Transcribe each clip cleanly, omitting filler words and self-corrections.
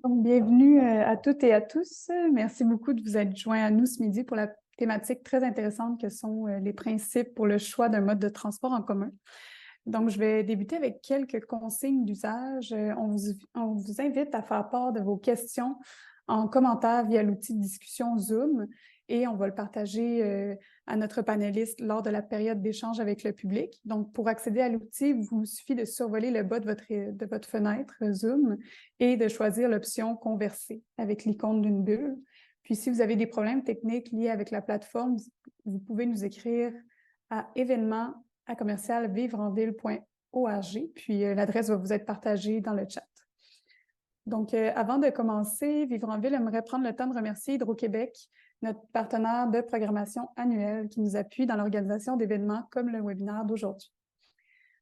Donc, bienvenue à toutes et à tous. Merci beaucoup de vous être joints à nous ce midi pour la thématique très intéressante que sont les principes pour le choix d'un mode de transport en commun. Donc, je vais débuter avec quelques consignes d'usage. On vous invite à faire part de vos questions en commentaire via l'outil de discussion Zoom et on va le partager à notre panéliste lors de la période d'échange avec le public. Donc, pour accéder à l'outil, il vous suffit de survoler le bas de votre fenêtre Zoom et de choisir l'option Converser avec l'icône d'une bulle. Puis, si vous avez des problèmes techniques liés avec la plateforme, vous pouvez nous écrire à événement@vivre-en-ville.org, puis l'adresse va vous être partagée dans le chat. Donc, avant de commencer, Vivre en Ville aimerait prendre le temps de remercier Hydro-Québec, notre partenaire de programmation annuelle qui nous appuie dans l'organisation d'événements comme le webinaire d'aujourd'hui.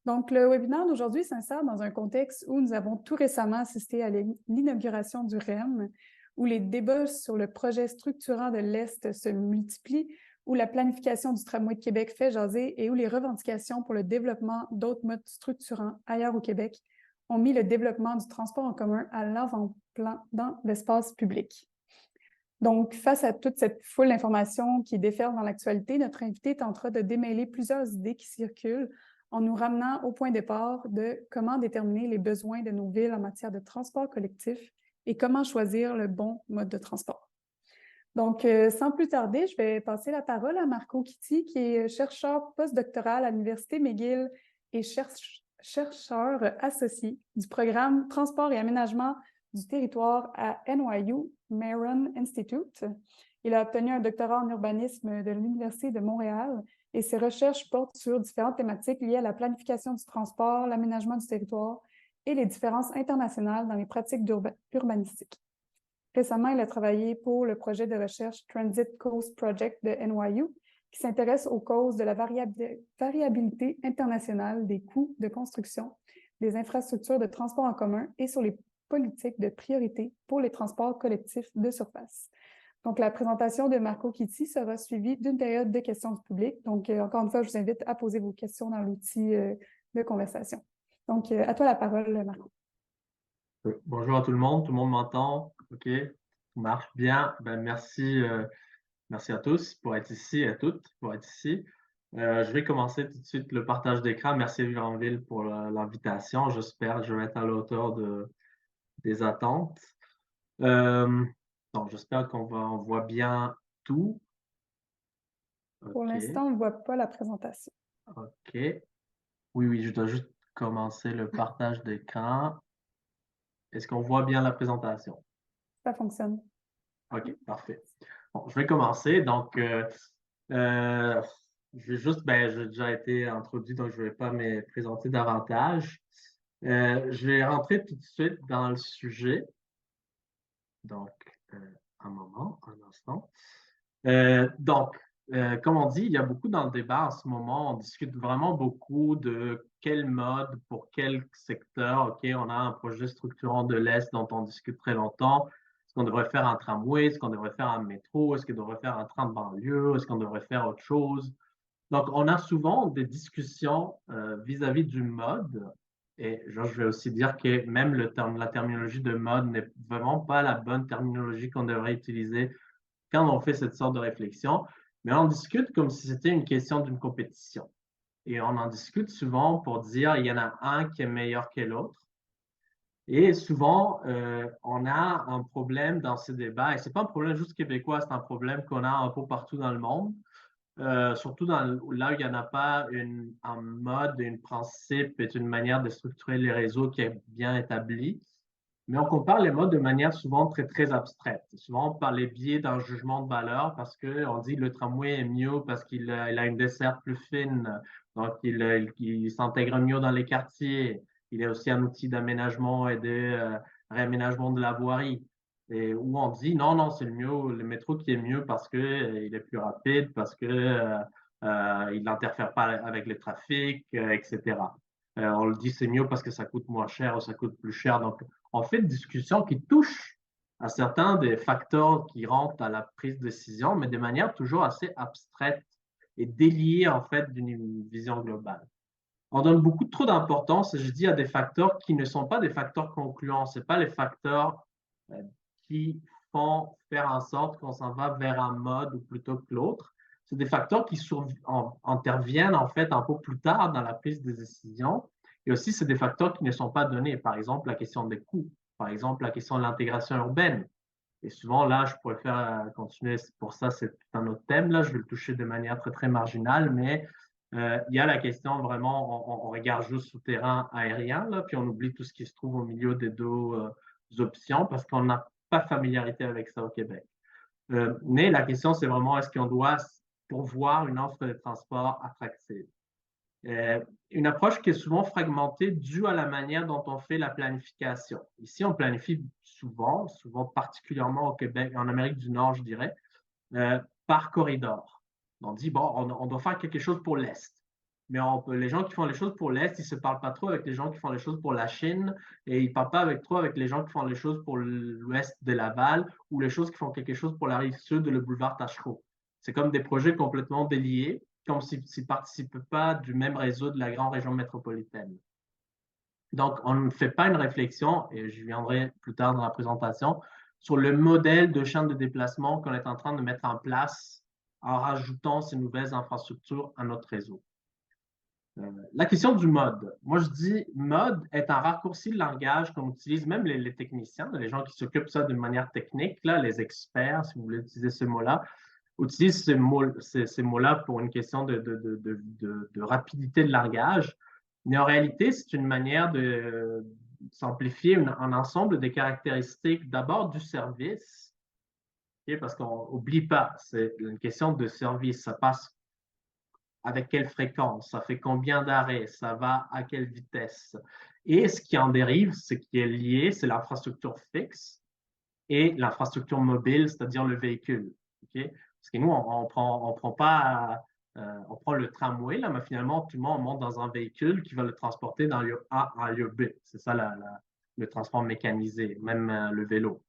Donc, le webinaire d'aujourd'hui s'insère dans un contexte où nous avons tout récemment assisté à l'inauguration du REM, où les débats sur le projet structurant de l'Est se multiplient, où la planification du tramway de Québec fait jaser et où les revendications pour le développement d'autres modes structurants ailleurs au Québec ont mis le développement du transport en commun à l'avant-plan dans l'espace public. Donc, face à toute cette foule d'informations qui déferlent dans l'actualité, notre invité tentera de démêler plusieurs idées qui circulent en nous ramenant au point de départ de comment déterminer les besoins de nos villes en matière de transport collectif et comment choisir le bon mode de transport. Donc, sans plus tarder, je vais passer la parole à Marco Kitty, qui est chercheur postdoctoral à l'Université McGill et chercheur associé du programme Transport et aménagement du territoire à NYU Mellon Institute. Il a obtenu un doctorat en urbanisme de l'Université de Montréal et ses recherches portent sur différentes thématiques liées à la planification du transport, l'aménagement du territoire et les différences internationales dans les pratiques urbanistiques. Récemment, il a travaillé pour le projet de recherche Transit Cost Project de NYU, qui s'intéresse aux causes de la variabilité internationale des coûts de construction des infrastructures de transport en commun et sur les politiques de priorité pour les transports collectifs de surface. Donc, la présentation de Marco Kitty sera suivie d'une période de questions du public. Donc, encore une fois, je vous invite à poser vos questions dans l'outil de conversation. Donc, à toi la parole, Marco. Bonjour à tout le monde m'entend? OK, tout marche bien. Merci à tous pour être ici et à toutes pour être ici. Je vais commencer tout de suite le partage d'écran. Merci Vivre en Ville pour l'invitation. J'espère que je vais être à la hauteur des attentes. Donc, j'espère on voit bien tout. Pour OK, l'instant, on ne voit pas la présentation. OK. Oui, je dois juste commencer le partage d'écran. Est-ce qu'on voit bien la présentation? Ça fonctionne. OK, parfait. Bon, je vais commencer. Donc, euh, je vais juste, j'ai déjà été introduit, donc je ne vais pas me présenter davantage. Je vais rentrer tout de suite dans le sujet. Donc, euh, un instant. Comme on dit, il y a beaucoup dans le débat en ce moment. On discute vraiment beaucoup de quel mode pour quel secteur. OK, on a un projet structurant de l'Est dont on discute très longtemps. Est-ce qu'on devrait faire un tramway? Est-ce qu'on devrait faire un métro? Est-ce qu'on devrait faire un train de banlieue? Est-ce qu'on devrait faire autre chose? Donc, on a souvent des discussions vis-à-vis du mode. Et je vais aussi dire que même la terminologie de mode n'est vraiment pas la bonne terminologie qu'on devrait utiliser quand on fait cette sorte de réflexion. Mais on discute comme si c'était une question d'une compétition. Et on en discute souvent pour dire il y en a un qui est meilleur que l'autre. Et souvent, on a un problème dans ces débats. Et ce n'est pas un problème juste québécois, c'est un problème qu'on a un peu partout dans le monde. Surtout là où il n'y en a pas un mode, un principe et une manière de structurer les réseaux qui est bien établi. Mais on compare les modes de manière souvent très, très abstraite. Souvent par les biais d'un jugement de valeur parce qu'on dit que le tramway est mieux parce qu'il a une desserte plus fine, donc il s'intègre mieux dans les quartiers. Il est aussi un outil d'aménagement et de réaménagement de la voirie. Et où on dit non, non, c'est le métro qui est mieux parce que il est plus rapide, parce que il n'interfère pas avec le trafic, etc. On le dit c'est mieux parce que ça coûte moins cher ou ça coûte plus cher. Donc, on fait une discussion qui touche à certains des facteurs qui rentrent à la prise de décision, mais de manière toujours assez abstraite et déliée en fait d'une vision globale. On donne beaucoup trop d'importance, je dis, à des facteurs qui ne sont pas des facteurs concluants. C'est pas les facteurs qui font faire en sorte qu'on s'en va vers un mode plutôt que l'autre. C'est des facteurs qui interviennent en fait un peu plus tard dans la prise de décision. Et aussi, c'est des facteurs qui ne sont pas donnés. Par exemple, la question des coûts. Par exemple, la question de l'intégration urbaine. Et souvent, là, je pourrais continuer. Pour ça, c'est un autre thème. Là, je vais le toucher de manière très, très marginale, mais il y a la question vraiment, on regarde juste souterrain aérien, là, puis on oublie tout ce qui se trouve au milieu des deux options parce qu'on n'a pas familiarité avec ça au Québec. Mais la question, c'est vraiment est-ce qu'on doit pourvoir une offre de transport attractive? Une approche qui est souvent fragmentée due à la manière dont on fait la planification. Ici, on planifie souvent particulièrement au Québec, en Amérique du Nord, je dirais, par corridor. On dit, bon, on doit faire quelque chose pour l'Est. Mais les gens qui font les choses pour l'Est, ils ne se parlent pas trop avec les gens qui font les choses pour la Chine et ils ne parlent pas trop avec les gens qui font les choses pour l'Ouest de Laval ou les choses qui font quelque chose pour la rive sud de le boulevard Tachereau. C'est comme des projets complètement déliés, comme s'ils ne participent pas du même réseau de la grande région métropolitaine. Donc, on ne fait pas une réflexion, et je viendrai plus tard dans la présentation, sur le modèle de chaîne de déplacement qu'on est en train de mettre en place en rajoutant ces nouvelles infrastructures à notre réseau. La question du mode. Moi, je dis mode est un raccourci de langage qu'on utilise, même les techniciens, les gens qui s'occupent de ça d'une manière technique, là, les experts, si vous voulez utiliser ce mot-là, utilisent ces mots-là pour une question de rapidité de langage. Mais en réalité, c'est une manière de simplifier un ensemble des caractéristiques d'abord du service, okay, parce qu'on n'oublie pas, c'est une question de service. Ça passe avec quelle fréquence, ça fait combien d'arrêts, ça va à quelle vitesse. Et ce qui en dérive, ce qui est lié, c'est l'infrastructure fixe et l'infrastructure mobile, c'est-à-dire le véhicule. Okay? Parce que nous, on prend le tramway, là, mais finalement, tout le monde monte dans un véhicule qui va le transporter d'un lieu A à un lieu B. C'est ça le transport mécanisé, même le vélo.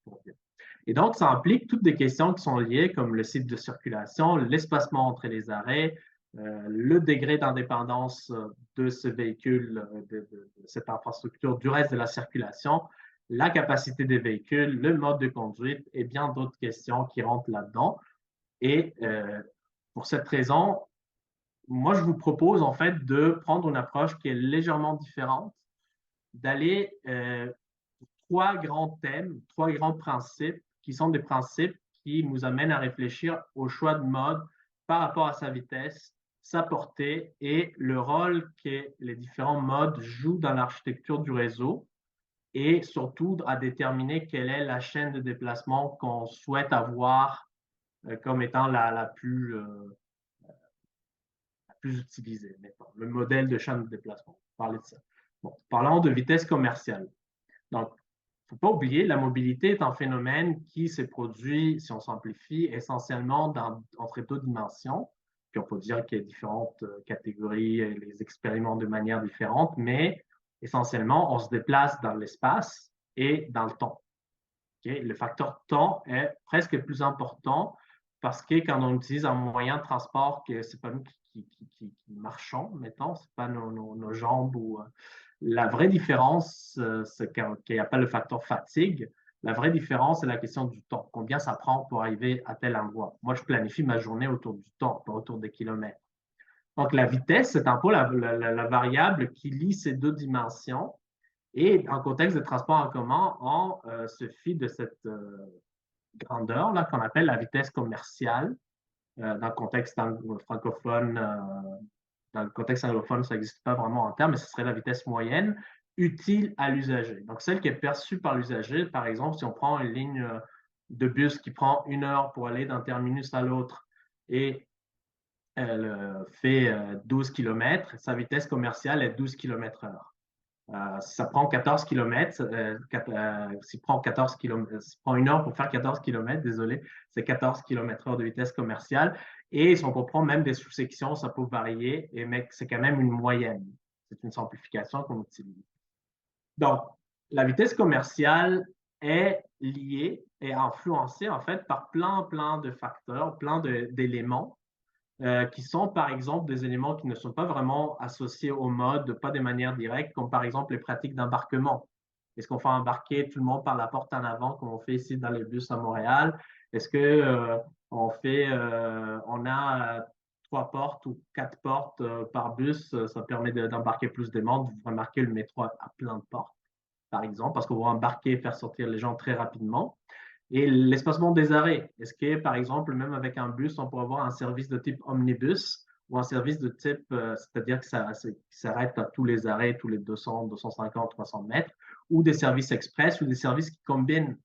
Et donc, ça implique toutes des questions qui sont liées, comme le site de circulation, l'espacement entre les arrêts, le degré d'indépendance de ce véhicule, de cette infrastructure du reste de la circulation, la capacité des véhicules, le mode de conduite et bien d'autres questions qui rentrent là-dedans. Et pour cette raison, moi, je vous propose en fait de prendre une approche qui est légèrement différente, d'aller trois grands thèmes, trois grands principes qui sont des principes qui nous amènent à réfléchir au choix de mode par rapport à sa vitesse, sa portée et le rôle que les différents modes jouent dans l'architecture du réseau et surtout à déterminer quelle est la chaîne de déplacement qu'on souhaite avoir comme étant la plus utilisée, mettons, le modèle de chaîne de déplacement. Parler de ça. Bon, parlons de vitesse commerciale. Donc, il ne faut pas oublier, la mobilité est un phénomène qui s'est produit, si on simplifie, essentiellement entre deux dimensions. Puis on peut dire qu'il y a différentes catégories et les expérimentent de manière différente, mais essentiellement, on se déplace dans l'espace et dans le temps. Okay? Le facteur temps est presque plus important parce que quand on utilise un moyen de transport que ce n'est pas nous qui marchons, mettons, ce n'est pas nos jambes ou la vraie différence, c'est qu'il n'y a pas le facteur fatigue. La vraie différence, c'est la question du temps. Combien ça prend pour arriver à tel endroit? Moi, je planifie ma journée autour du temps, pas autour des kilomètres. Donc, la vitesse, c'est un peu la variable qui lie ces deux dimensions. Et en contexte de transport en commun, on se fie de cette grandeur là qu'on appelle la vitesse commerciale. Dans le contexte francophone, dans le contexte anglophone, ça n'existe pas vraiment en termes, mais ce serait la vitesse moyenne utile à l'usager. Donc, celle qui est perçue par l'usager, par exemple, si on prend une ligne de bus qui prend 1 heure pour aller d'un terminus à l'autre et elle fait 12 km, sa vitesse commerciale est 12 km/h. Si ça prend 14 km, s'il prend 1 heure pour faire 14 km, désolé, c'est 14 km/h de vitesse commerciale. Et si on comprend même des sous-sections, ça peut varier, mais c'est quand même une moyenne. C'est une simplification qu'on utilise. Donc, la vitesse commerciale est liée et influencée en fait par plein de facteurs, plein d'éléments qui sont par exemple des éléments qui ne sont pas vraiment associés au mode, pas de manière directe, comme par exemple les pratiques d'embarquement. Est-ce qu'on fait embarquer tout le monde par la porte en avant, comme on fait ici dans les bus à Montréal? Est-ce que on a 3 portes ou 4 portes par bus? Ça permet d'embarquer plus de monde. Vous remarquez le métro a plein de portes, par exemple, parce qu'on va embarquer et faire sortir les gens très rapidement. Et l'espacement des arrêts. Est-ce que, par exemple, même avec un bus, on pourrait avoir un service de type omnibus ou un service de type, c'est-à-dire que ça s'arrête à tous les arrêts, tous les 200, 250, 300 mètres, ou des services express ou des services qui combinent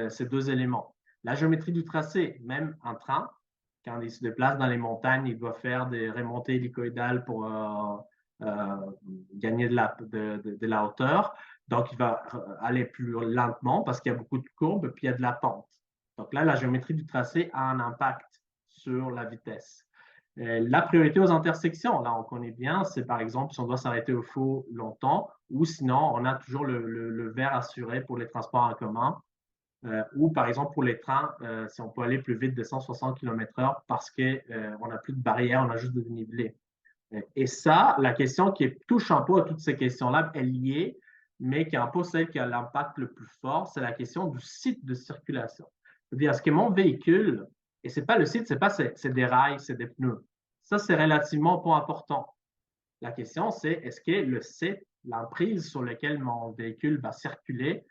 ces deux éléments. La géométrie du tracé, même un train, quand il se déplace dans les montagnes, il doit faire des remontées hélicoïdales pour gagner de la hauteur. Donc, il va aller plus lentement parce qu'il y a beaucoup de courbes, puis il y a de la pente. Donc là, la géométrie du tracé a un impact sur la vitesse. La priorité aux intersections, là, on connaît bien, c'est par exemple si on doit s'arrêter au feu longtemps ou sinon, on a toujours le vert assuré pour les transports en commun ou par exemple pour les trains, si on peut aller plus vite de 160 km/h parce qu'on n'a plus de barrière, on a juste de dénivelé. Et ça, la question qui touche un peu à toutes ces questions-là est liée, mais qui est un peu celle qui a l'impact le plus fort, c'est la question du site de circulation. C'est-à-dire, est-ce que mon véhicule, et ce n'est pas le site, c'est des rails, c'est des pneus. Ça, c'est relativement pas important. La question, c'est est-ce que le site, l'emprise sur laquelle mon véhicule va circuler,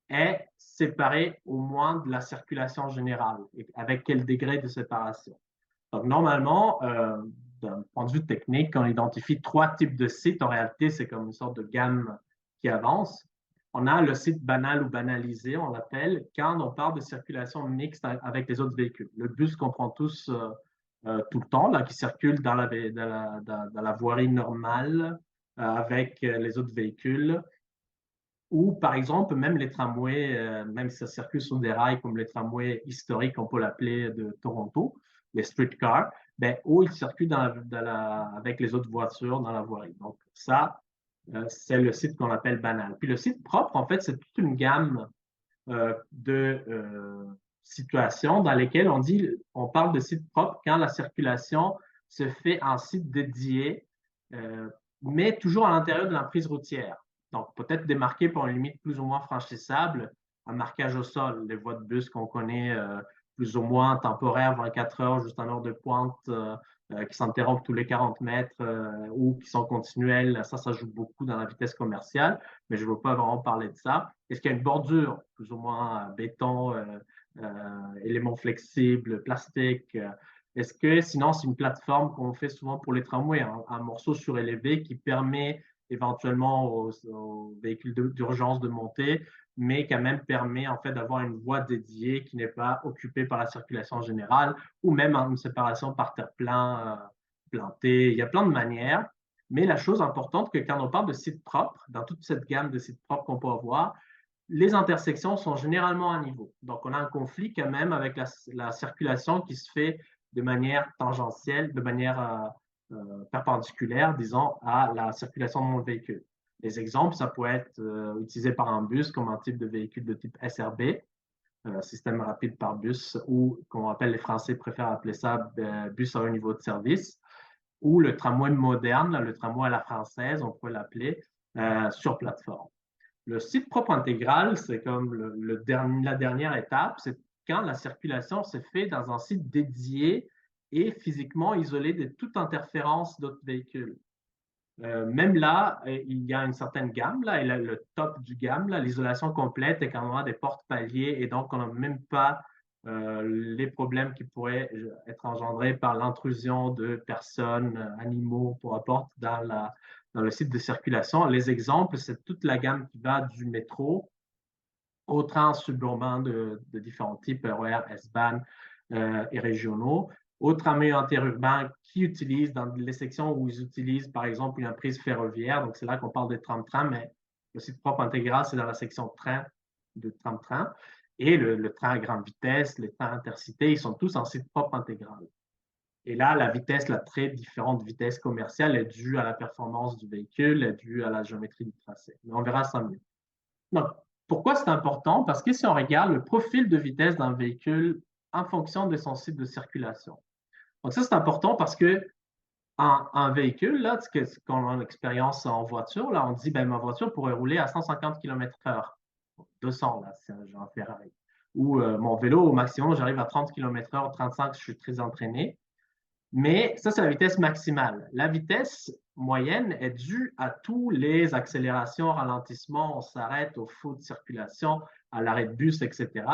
est séparé au moins de la circulation générale, et avec quel degré de séparation. Donc, normalement, d'un point de vue technique, on identifie 3 types de sites. En réalité, c'est comme une sorte de gamme qui avance. On a le site banal ou banalisé, on l'appelle, quand on parle de circulation mixte avec les autres véhicules. Le bus qu'on prend tous tout le temps, là, qui circule dans la voirie normale avec les autres véhicules. Ou, par exemple, même les tramways, même si ça circule sur des rails comme les tramways historiques, on peut l'appeler de Toronto, les streetcars, ben, où ils circulent avec les autres voitures dans la voirie. Donc, ça, c'est le site qu'on appelle banal. Puis le site propre, en fait, c'est toute une gamme de situations dans lesquelles on parle de site propre quand la circulation se fait en site dédié, mais toujours à l'intérieur de l'emprise routière. Donc, peut-être démarqué par une limite plus ou moins franchissable, un marquage au sol, les voies de bus qu'on connaît plus ou moins temporaires, 24 heures, juste en heure de pointe, qui s'interrompent tous les 40 mètres ou qui sont continuelles. Ça joue beaucoup dans la vitesse commerciale, mais je ne veux pas vraiment parler de ça. Est-ce qu'il y a une bordure, plus ou moins béton, éléments flexibles, plastique? Est-ce que sinon, c'est une plateforme qu'on fait souvent pour les tramways, un morceau surélevé qui permet éventuellement aux véhicules d'urgence de monter, mais quand même permet en fait d'avoir une voie dédiée qui n'est pas occupée par la circulation générale ou même une séparation par terre-plein planté. Il y a plein de manières, mais la chose importante, que quand on parle de sites propres, dans toute cette gamme de sites propres qu'on peut avoir, les intersections sont généralement à niveau. Donc, on a un conflit quand même avec la circulation qui se fait de manière tangentielle, de manière perpendiculaire, disons, à la circulation de mon véhicule. Les exemples, ça peut être utilisé par un bus comme un type de véhicule de type SRB, système rapide par bus, ou qu'on appelle, les Français préfèrent appeler ça bus à haut niveau de service, ou le tramway moderne, le tramway à la française, on pourrait l'appeler, sur plateforme. Le site propre intégral, c'est comme la dernière étape, c'est quand la circulation se fait dans un site dédié et physiquement isolé de toute interférence d'autres véhicules. Même là, il y a une certaine gamme, là, et là, le top du gamme, l'isolation complète est quand on a des portes paliers et donc on n'a même pas les problèmes qui pourraient être engendrés par l'intrusion de personnes, animaux, peu importe, dans le site de circulation. Les exemples, c'est toute la gamme qui va du métro aux trains suburbains de différents types, RER, S-Bahn et régionaux, aux tramways interurbains qui utilisent dans les sections où ils utilisent, par exemple, une emprise ferroviaire. Donc, c'est là qu'on parle des tram-tram, mais le site propre intégral, c'est dans la section train, de tram-train. Et le train à grande vitesse, les trains intercités, ils sont tous en site propre intégral. Et là, la vitesse, la très différente vitesse commerciale est due à la performance du véhicule, est due à la géométrie du tracé. Mais on verra ça mieux. Donc, pourquoi c'est important? Parce que si on regarde le profil de vitesse d'un véhicule en fonction de son site de circulation. Donc ça, c'est important parce que un véhicule, là, qu'on a l'expérience en voiture, là, on dit, ben, ma voiture pourrait rouler à 150 km/h. 200, là, si j'ai un Ferrari. Ou mon vélo, au maximum, j'arrive à 30 km/h, 35, je suis très entraîné. Mais ça, c'est la vitesse maximale. La vitesse moyenne est due à tous les accélérations, ralentissements, on s'arrête au feu de circulation, à l'arrêt de bus, etc.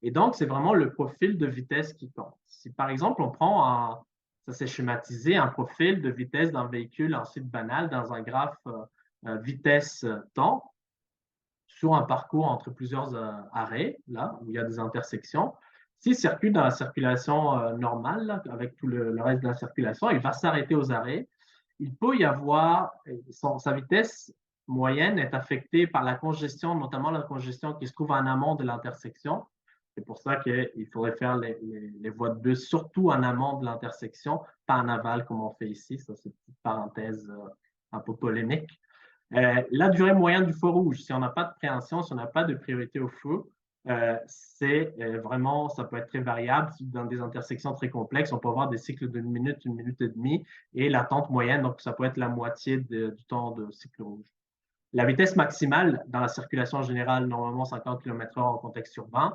Et donc, c'est vraiment le profil de vitesse qui compte. Si par exemple, on prend ça c'est schématisé, un profil de vitesse d'un véhicule en site banal dans un graphe vitesse-temps sur un parcours entre plusieurs arrêts, là, où il y a des intersections, s'il circule dans la circulation normale, là, avec tout le reste de la circulation, il va s'arrêter aux arrêts. Il peut y avoir, sa vitesse moyenne est affectée par la congestion, notamment la congestion qui se trouve en amont de l'intersection. C'est pour ça qu'il faudrait faire les voies de bus, surtout en amont de l'intersection, pas en aval comme on fait ici. Ça, c'est une petite parenthèse un peu polémique. La durée moyenne du feu rouge, si on n'a pas de préhension, si on n'a pas de priorité au feu, c'est vraiment, ça peut être très variable. Dans des intersections très complexes, on peut avoir des cycles d'une minute, une minute et demie, et l'attente moyenne, donc ça peut être la moitié du temps de cycle rouge. La vitesse maximale dans la circulation générale, normalement 50 km/h en contexte urbain,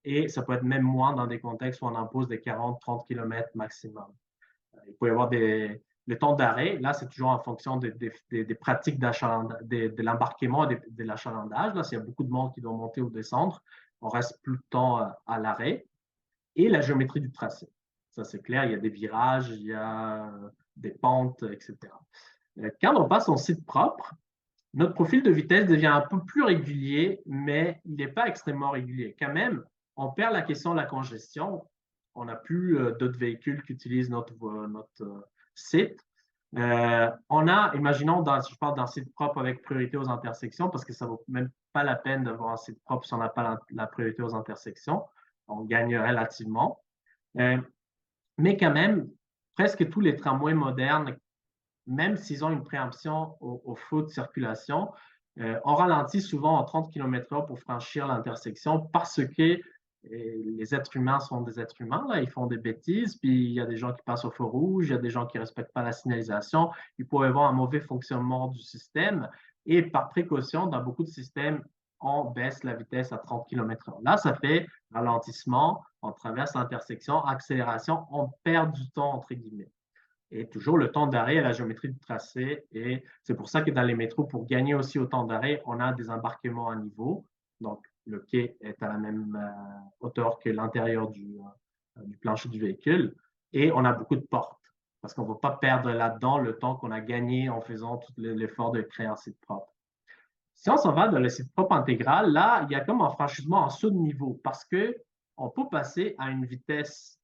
et ça peut être même moins dans des contextes où on impose des 40-30 km maximum. Il peut y avoir le temps d'arrêt. Là, c'est toujours en fonction des pratiques de l'embarquement et de l'achalandage. Là, s'il y a beaucoup de monde qui doit monter ou descendre, on reste plus de temps à l'arrêt. Et la géométrie du tracé. Ça, c'est clair. Il y a des virages, il y a des pentes, etc. Quand on passe en site propre, notre profil de vitesse devient un peu plus régulier, mais il n'est pas extrêmement régulier. Quand même, on perd la question de la congestion. On n'a plus d'autres véhicules qui utilisent notre site. On a, imaginons, je parle d'un site propre avec priorité aux intersections, parce que ça ne vaut même pas la peine d'avoir un site propre si on n'a pas la priorité aux intersections. On gagne relativement. Mais quand même, presque tous les tramways modernes, même s'ils ont une préemption au feu de circulation, on ralentit souvent en 30 km/h pour franchir l'intersection parce que les êtres humains sont des êtres humains, là, ils font des bêtises, puis il y a des gens qui passent au feu rouge, il y a des gens qui ne respectent pas la signalisation, il peut y avoir un mauvais fonctionnement du système, et par précaution, dans beaucoup de systèmes, on baisse la vitesse à 30 km/h. Là, ça fait ralentissement, on traverse l'intersection, accélération, on perd du temps, entre guillemets. Et toujours le temps d'arrêt à la géométrie du tracé. Et c'est pour ça que dans les métros, pour gagner aussi au temps d'arrêt, on a des embarquements à niveau. Donc, le quai est à la même hauteur que l'intérieur du plancher du véhicule. Et on a beaucoup de portes parce qu'on ne va pas perdre là-dedans le temps qu'on a gagné en faisant tout l'effort de créer un site propre. Si on s'en va dans le site propre intégral, là, il y a comme un franchissement en saut de niveau parce qu'on peut passer à une vitesse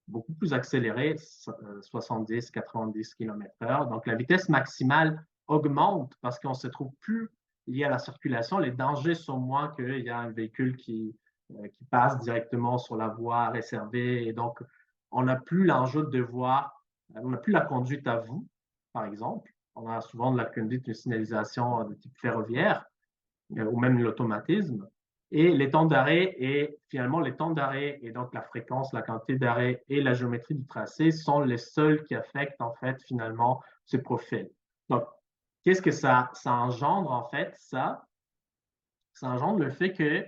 beaucoup plus accélérée, 70-90 km/h. Donc, la vitesse maximale augmente parce qu'on ne se trouve plus lié à la circulation. Les dangers sont moins qu'il y a un véhicule qui passe directement sur la voie réservée. Et donc, on n'a plus l'enjeu de devoir, on n'a plus la conduite à vous, par exemple. On a souvent de la conduite, une signalisation de type ferroviaire ou même l'automatisme. Et les temps d'arrêt et finalement les temps d'arrêt et donc la fréquence, la quantité d'arrêt et la géométrie du tracé sont les seuls qui affectent en fait finalement ce profil. Donc, qu'est-ce que ça engendre en fait? Ça engendre le fait que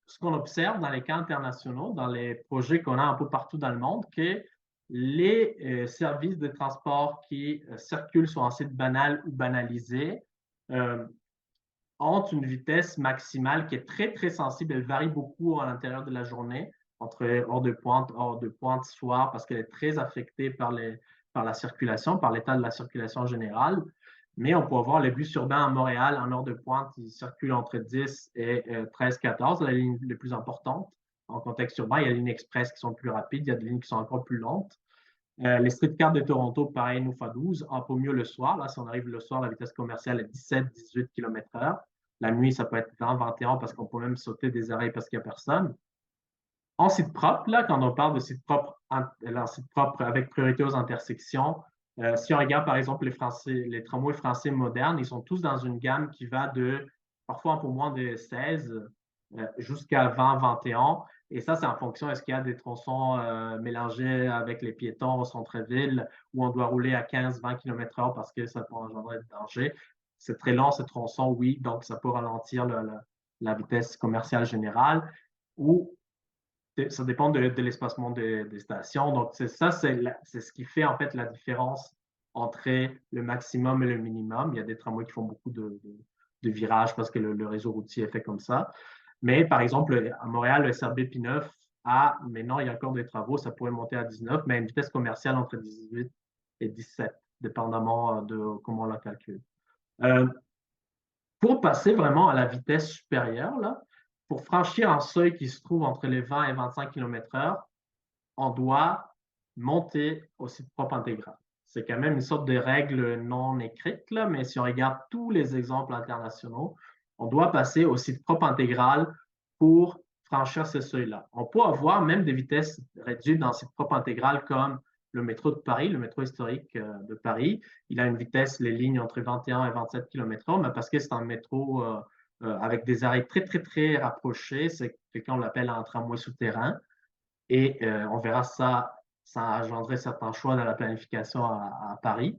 ce qu'on observe dans les cas internationaux, dans les projets qu'on a un peu partout dans le monde, que les services de transport qui circulent sur un site banal ou banalisé ont une vitesse maximale qui est très, très sensible. Elle varie beaucoup à l'intérieur de la journée, entre heure de pointe, soir, parce qu'elle est très affectée par la circulation, par l'état de la circulation générale. Mais on peut avoir les bus urbains à Montréal, en heure de pointe, ils circulent entre 10 et 13-14, la ligne les plus importantes. En contexte urbain, il y a les lignes express qui sont plus rapides, il y a des lignes qui sont encore plus lentes. Les streetcars de Toronto, pareil, nous font 12, un peu mieux le soir. Là, si on arrive le soir, la vitesse commerciale est 17-18 km/h. La nuit, ça peut être 20-21 parce qu'on peut même sauter des arrêts parce qu'il n'y a personne. En site propre, là, quand on parle de site propre avec priorité aux intersections, si on regarde par exemple les tramways français modernes, ils sont tous dans une gamme qui va de parfois un peu moins de 16 jusqu'à 20-21. Et ça, c'est en fonction, est-ce qu'il y a des tronçons mélangés avec les piétons au centre-ville où on doit rouler à 15-20 km/h parce que ça peut engendrer des dangers. C'est très lent, ce tronçon, oui, donc ça peut ralentir la vitesse commerciale générale. Ou ça dépend de l'espacement des stations. Donc, ça, c'est ce qui fait en fait la différence entre le maximum et le minimum. Il y a des tramways qui font beaucoup de virages parce que le réseau routier est fait comme ça. Mais par exemple, à Montréal, le SRB P9 a, maintenant, il y a encore des travaux, ça pourrait monter à 19, mais à une vitesse commerciale entre 18 et 17, dépendamment de comment on la calcule. Euh, pour passer vraiment à la vitesse supérieure, là, pour franchir un seuil qui se trouve entre les 20 et 25 km/h, on doit monter au site propre intégral. C'est quand même une sorte de règle non écrite, là, mais si on regarde tous les exemples internationaux, on doit passer au site propre intégral pour franchir ce seuil-là. On peut avoir même des vitesses réduites dans le site propre intégral comme le métro de Paris, le métro historique de Paris. Il a une vitesse, les lignes entre 21 et 27 km/h, mais parce que c'est un métro avec des arrêts très, très, très rapprochés, c'est quelqu'un on l'appelle un tramway souterrain. Et on verra ça, ça a engendré certains choix dans la planification à Paris.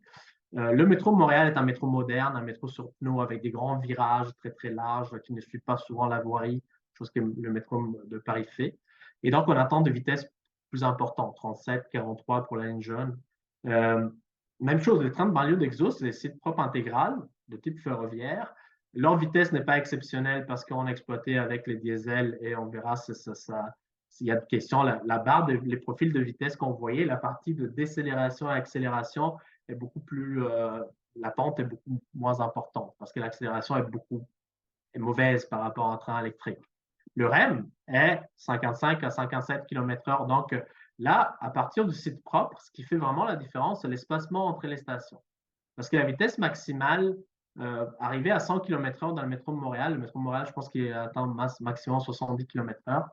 Le métro de Montréal est un métro moderne, un métro sur pneus avec des grands virages très, très larges qui ne suivent pas souvent la voirie, chose que le métro de Paris fait. Et donc, on attend de vitesses plus importantes, 37, 43 pour la ligne jaune. Euh, Même chose, les trains de banlieue d'Exo, c'est des sites propres intégral de type ferroviaire. Leur vitesse n'est pas exceptionnelle parce qu'on a exploité avec les diesels et on verra si s'il y a des questions. La barre, les profils de vitesse qu'on voyait, la partie de décélération et accélération est beaucoup plus, la pente est beaucoup moins importante parce que l'accélération est mauvaise par rapport à un train électrique. Le REM est 55 à 57 km/h. Donc là, à partir du site propre, ce qui fait vraiment la différence, c'est l'espacement entre les stations. Parce que la vitesse maximale, arrivée à 100 km/h dans le métro de Montréal, le métro de Montréal, je pense qu'il atteint maximum 70 km/h.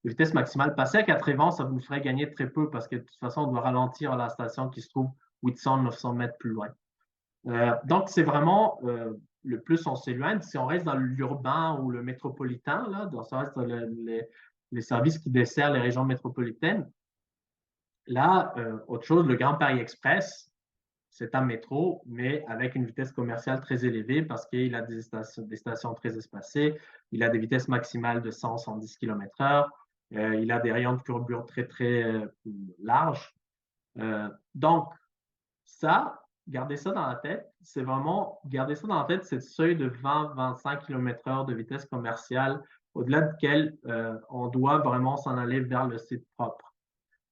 La vitesse maximale, passer à 80, ça vous ferait gagner très peu parce que de toute façon, on doit ralentir à la station qui se trouve 800-900 mètres plus loin. Donc, c'est vraiment le plus on s'éloigne. Si on reste dans l'urbain ou le métropolitain, là, dans les services qui desservent les régions métropolitaines, là, autre chose, le Grand Paris Express, c'est un métro, mais avec une vitesse commerciale très élevée parce qu'il a des stations très espacées, il a des vitesses maximales de 100-110 km/h, il a des rayons de courbure très, très larges. Donc, ça, garder ça dans la tête, c'est vraiment, garder ça dans la tête, c'est le seuil de 20-25 km/h de vitesse commerciale, au-delà duquel on doit vraiment s'en aller vers le site propre.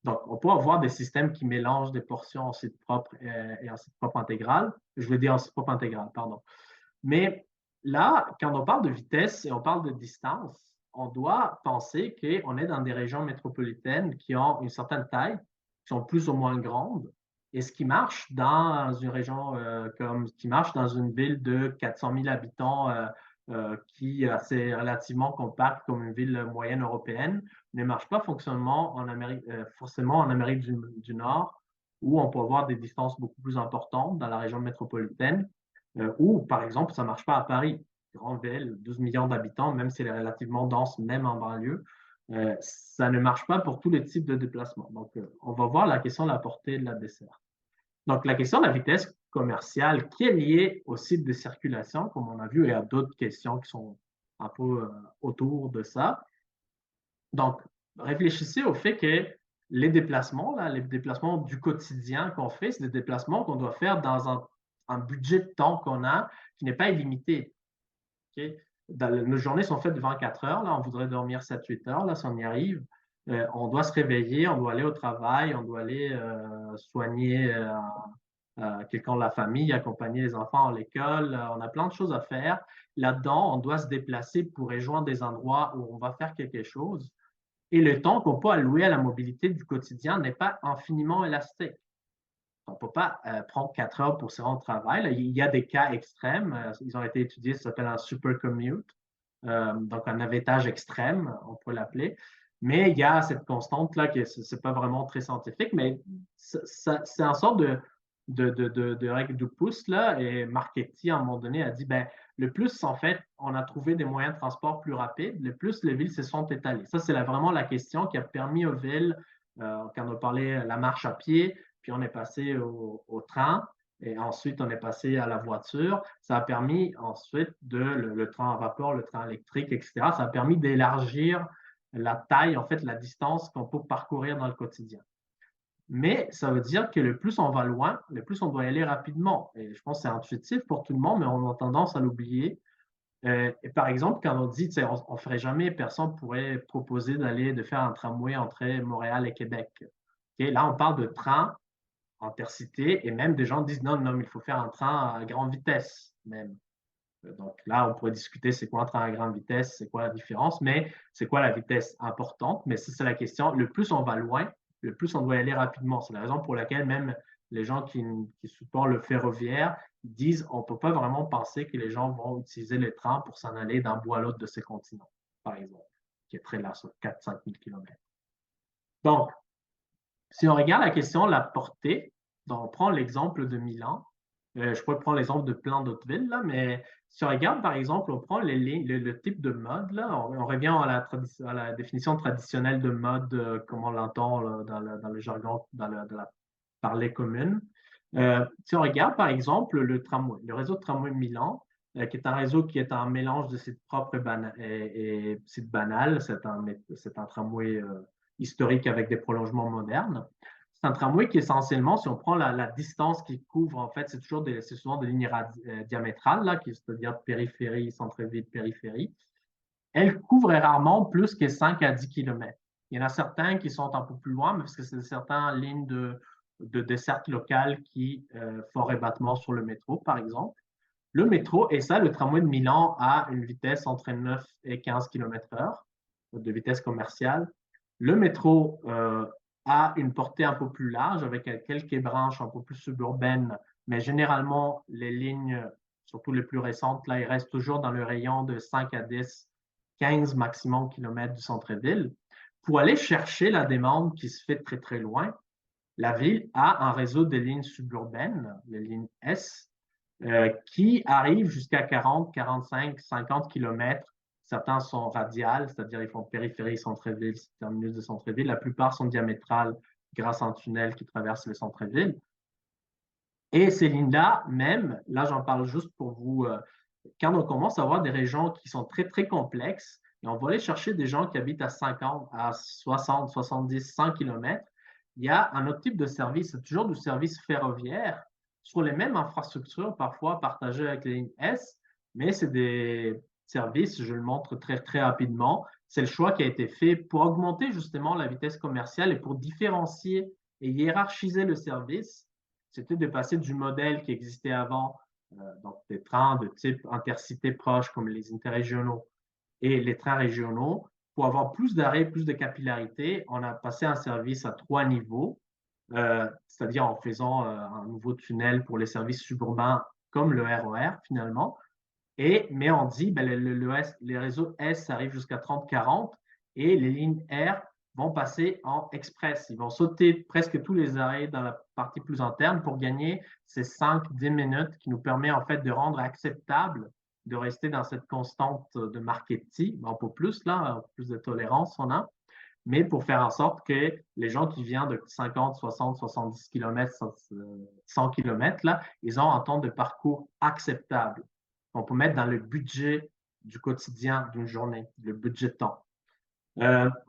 Donc, on peut avoir des systèmes qui mélangent des portions en site propre et en site propre intégral. Je veux dire en site propre intégral, pardon. Mais là, quand on parle de vitesse et on parle de distance, on doit penser qu'on est dans des régions métropolitaines qui ont une certaine taille, qui sont plus ou moins grandes. Et ce qui marche dans une région comme ce qui marche dans une ville de 400 000 habitants qui est assez relativement compacte comme une ville moyenne européenne, ne marche pas forcément en Amérique du Nord, où on peut avoir des distances beaucoup plus importantes dans la région métropolitaine, ou par exemple, ça ne marche pas à Paris, grande ville, 12 millions d'habitants, même si elle est relativement dense, même en banlieue. Ça ne marche pas pour tous les types de déplacements. Donc, on va voir la question de la portée de la desserte. Donc, la question de la vitesse commerciale qui est liée au site de circulation, comme on a vu, et à d'autres questions qui sont un peu autour de ça. Donc, réfléchissez au fait que les déplacements, là, les déplacements du quotidien qu'on fait, c'est des déplacements qu'on doit faire dans un budget de temps qu'on a qui n'est pas illimité. Okay? Nos journées sont faites de 24 heures. Là, on voudrait dormir 7-8 heures, là, si on y arrive. On doit se réveiller, on doit aller au travail, on doit aller soigner quelqu'un de la famille, accompagner les enfants à l'école. On a plein de choses à faire. Là-dedans, on doit se déplacer pour rejoindre des endroits où on va faire quelque chose. Et le temps qu'on peut allouer à la mobilité du quotidien n'est pas infiniment élastique. On ne peut pas prendre 4 heures pour se rendre au travail. Là, il y a des cas extrêmes. Ils ont été étudiés, ça s'appelle un super commute, donc un navettage extrême, on peut l'appeler. Mais il y a cette constante-là que ce n'est pas vraiment très scientifique, mais c'est en sorte de règle du pouce, là, et Marchetti, à un moment donné, a dit, ben, le plus, en fait, on a trouvé des moyens de transport plus rapides, le plus les villes se sont étalées. Ça, c'est vraiment la question qui a permis aux villes, quand on parlait la marche à pied, puis on est passé au train, et ensuite on est passé à la voiture. Ça a permis ensuite le train à vapeur, le train électrique, etc. Ça a permis d'élargir la taille, en fait, la distance qu'on peut parcourir dans le quotidien. Mais ça veut dire que le plus on va loin, le plus on doit aller rapidement. Et je pense que c'est intuitif pour tout le monde, mais on a tendance à l'oublier. Et par exemple, quand on dit, on ne ferait jamais, personne pourrait proposer de faire un tramway entre Montréal et Québec. Okay? Là, on parle de train intercité et même des gens disent non, non, mais il faut faire un train à grande vitesse même. Donc là, on pourrait discuter c'est quoi un train à grande vitesse, c'est quoi la différence, mais c'est quoi la vitesse importante. Mais ça, c'est la question. Le plus on va loin, le plus on doit aller rapidement. C'est la raison pour laquelle même les gens qui supportent le ferroviaire disent on ne peut pas vraiment penser que les gens vont utiliser les trains pour s'en aller d'un bout à l'autre de ces continents, par exemple, qui est très large, 4-5 000 km. Donc, si on regarde la question de la portée, donc on prend l'exemple de Milan. Je pourrais prendre l'exemple de plein d'autres villes, là, mais si on regarde, par exemple, on prend le type de mode, là, on revient à la définition traditionnelle de mode, comme on l'entend dans le jargon, dans la parler commune. Si on regarde, par exemple, le tramway, le réseau de tramway de Milan, qui est un réseau qui est un mélange de sites propres et sites banals, c'est un tramway historique avec des prolongements modernes. C'est un tramway qui essentiellement, si on prend la distance qu'il couvre, en fait, c'est souvent des lignes diamétrales, là, c'est-à-dire périphérie, centre-ville, périphérie. Elle couvre rarement plus que 5 à 10 km. Il y en a certains qui sont un peu plus loin, mais parce que c'est certaines lignes de desserte locale qui font rabattement sur le métro, par exemple. Le métro, et ça, le tramway de Milan a une vitesse entre 9 et 15 km/h de vitesse commerciale. Le métro a une portée un peu plus large avec quelques branches un peu plus suburbaines, mais généralement, les lignes, surtout les plus récentes, là, ils restent toujours dans le rayon de 5 à 10, 15 maximum kilomètres du centre-ville. Pour aller chercher la demande qui se fait très, très loin, la ville a un réseau de lignes suburbaines, les lignes S, qui arrivent jusqu'à 40, 45, 50 kilomètres. Certains sont radiales, c'est-à-dire ils font périphérie, centre-ville, terminus de centre-ville. La plupart sont diamétrales grâce à un tunnel qui traverse le centre-ville. Et ces lignes-là, même, là j'en parle juste pour vous, quand on commence à avoir des régions qui sont très, très complexes, et on va aller chercher des gens qui habitent à 50, à 60, 70, 100 kilomètres, il y a un autre type de service, c'est toujours du service ferroviaire sur les mêmes infrastructures, parfois partagées avec les lignes S, mais c'est des services, je le montre très, très rapidement. C'est le choix qui a été fait pour augmenter justement la vitesse commerciale et pour différencier et hiérarchiser le service. C'était de passer du modèle qui existait avant, donc des trains de type intercité proche comme les interrégionaux et les trains régionaux. Pour avoir plus d'arrêts, plus de capillarité, on a passé un service à 3 niveaux, c'est-à-dire en faisant un nouveau tunnel pour les services suburbains comme le RER finalement. Mais on dit ben, les réseaux S arrivent jusqu'à 30-40 et les lignes R vont passer en express. Ils vont sauter presque tous les arrêts dans la partie plus interne pour gagner ces 5-10 minutes qui nous permet en fait de rendre acceptable de rester dans cette constante de Marchetti, un peu plus là, plus de tolérance on a, mais pour faire en sorte que les gens qui viennent de 50, 60, 70 km, 100 km, là, ils ont un temps de parcours acceptable qu'on peut mettre dans le budget du quotidien d'une journée, le budget de temps.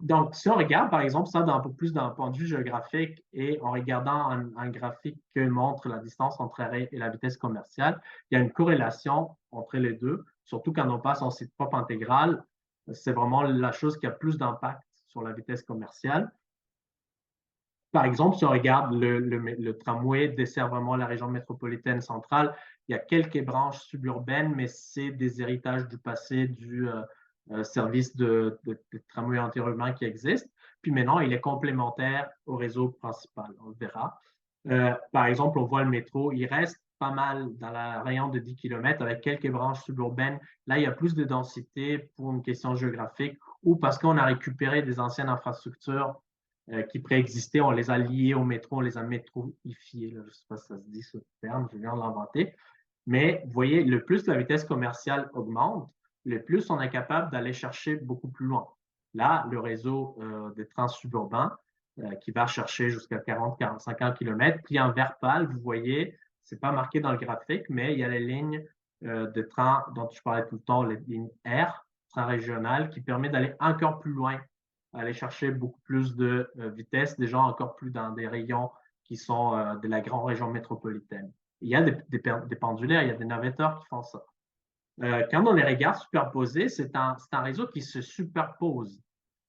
Donc, si on regarde, par exemple, ça un peu plus d'un point de vue géographique et en regardant un graphique qui montre la distance entre arrêt et la vitesse commerciale, il y a une corrélation entre les deux, surtout quand on passe en site propre intégral. C'est vraiment la chose qui a plus d'impact sur la vitesse commerciale. Par exemple, si on regarde le tramway dessert vraiment la région métropolitaine centrale, il y a quelques branches suburbaines, mais c'est des héritages du passé du service de tramway interurbain qui existe. Puis maintenant, il est complémentaire au réseau principal. On le verra. Par exemple, on voit le métro, il reste pas mal dans la rayon de 10 km avec quelques branches suburbaines. Là, il y a plus de densité pour une question géographique ou parce qu'on a récupéré des anciennes infrastructures qui préexistaient, on les a liés au métro, on les a métroifiés. Je ne sais pas si ça se dit ce terme, je viens de l'inventer. Mais vous voyez, le plus la vitesse commerciale augmente, le plus on est capable d'aller chercher beaucoup plus loin. Là, le réseau des trains suburbains qui va chercher jusqu'à 40-45 km, puis en vert pâle, vous voyez, c'est pas marqué dans le graphique, mais il y a les lignes de train dont je parlais tout le temps, les lignes R, train régional, qui permet d'aller encore plus loin, aller chercher beaucoup plus de vitesse, déjà encore plus dans des rayons qui sont de la grande région métropolitaine. Il y a des pendulaires, il y a des navetteurs qui font ça. Quand on les regarde superposés, c'est un réseau qui se superpose.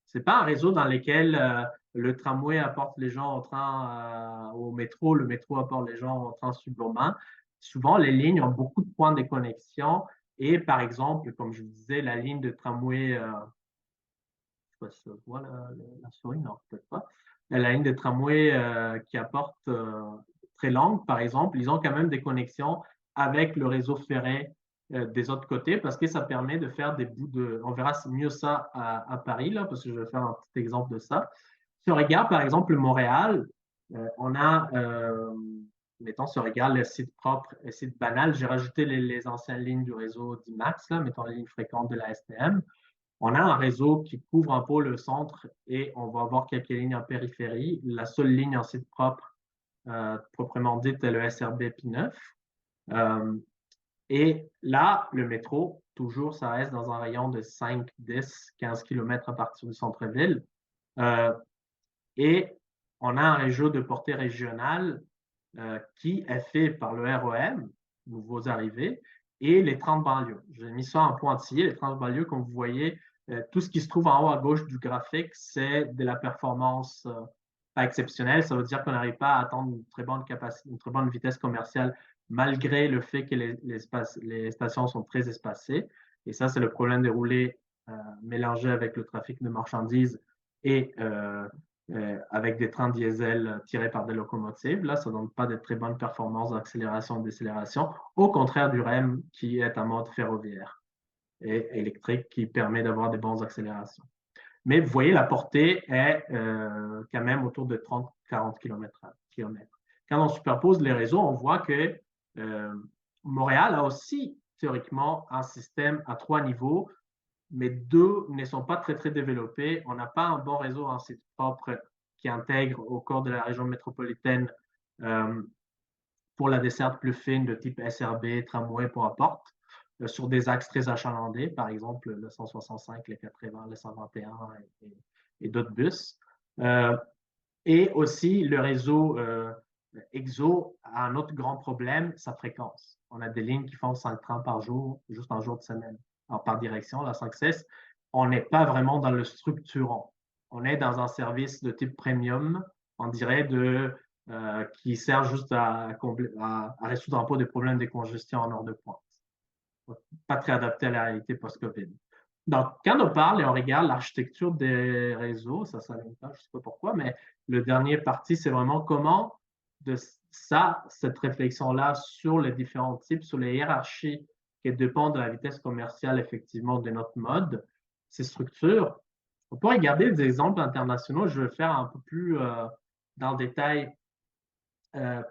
Ce n'est pas un réseau dans lequel le tramway apporte les gens au train, au métro, le métro apporte les gens au train suburbain. Souvent, les lignes ont beaucoup de points de connexion et, par exemple, comme je vous disais, la ligne de tramway, je ne sais pas si ça voit la souris, non, peut-être pas. La ligne de tramway qui apporte très longue, par exemple, ils ont quand même des connexions avec le réseau ferré des autres côtés parce que ça permet de faire des bouts de. On verra mieux ça à Paris, là, parce que je vais faire un petit exemple de ça. Si on regarde, par exemple, Montréal, on a, mettons, si on regarde le site propre et le site banal, j'ai rajouté les anciennes lignes du réseau d'IMAX, là, mettons les lignes fréquentes de la STM. On a un réseau qui couvre un peu le centre et on va avoir quelques lignes en périphérie. La seule ligne en site propre, proprement dite, est le SRB P9. Et là, le métro, toujours, ça reste dans un rayon de 5, 10, 15 km à partir du centre-ville. Et on a un réseau de portée régionale qui est fait par le REM, nouveaux arrivés, et les 30 banlieues. J'ai mis ça en pointillé. Les 30 banlieues, comme vous voyez, tout ce qui se trouve en haut à gauche du graphique, c'est de la performance pas exceptionnelle. Ça veut dire qu'on n'arrive pas à atteindre une très bonne capacité, une très bonne vitesse commerciale, malgré le fait que les stations sont très espacées. Et ça, c'est le problème des roulés mélangés avec le trafic de marchandises et avec des trains diesel tirés par des locomotives. Là, ça ne donne pas de très bonnes performances d'accélération et décélération, au contraire du REM qui est un mode ferroviaire et électrique qui permet d'avoir des bonnes accélérations. Mais vous voyez, la portée est quand même autour de 30-40 km. Quand on superpose les réseaux, on voit que Montréal a aussi théoriquement un système à 3 niveaux, mais 2 ne sont pas très, très développés. On n'a pas un bon réseau en site propre qui intègre au corps de la région métropolitaine pour la desserte plus fine de type SRB, tramway, peu importe, sur des axes très achalandés, par exemple le 165, le 80, le 121 et d'autres bus. Et aussi, le réseau EXO a un autre grand problème, sa fréquence. On a des lignes qui font 5 trains par jour, juste un jour de semaine. Alors, par direction, la Success, on n'est pas vraiment dans le structurant. On est dans un service de type premium, on dirait, qui sert juste à résoudre un peu des problèmes de congestion en heure de pointe. Pas très adapté à la réalité post-COVID. Donc, quand on parle et on regarde l'architecture des réseaux, ça s'aligne pas, je ne sais pas pourquoi, mais le dernier parti, c'est vraiment comment de ça, cette réflexion-là sur les différents types, sur les hiérarchies qui dépendent de la vitesse commerciale, effectivement, de notre mode, ces structures. On peut regarder des exemples internationaux. Je vais faire un peu plus dans le détail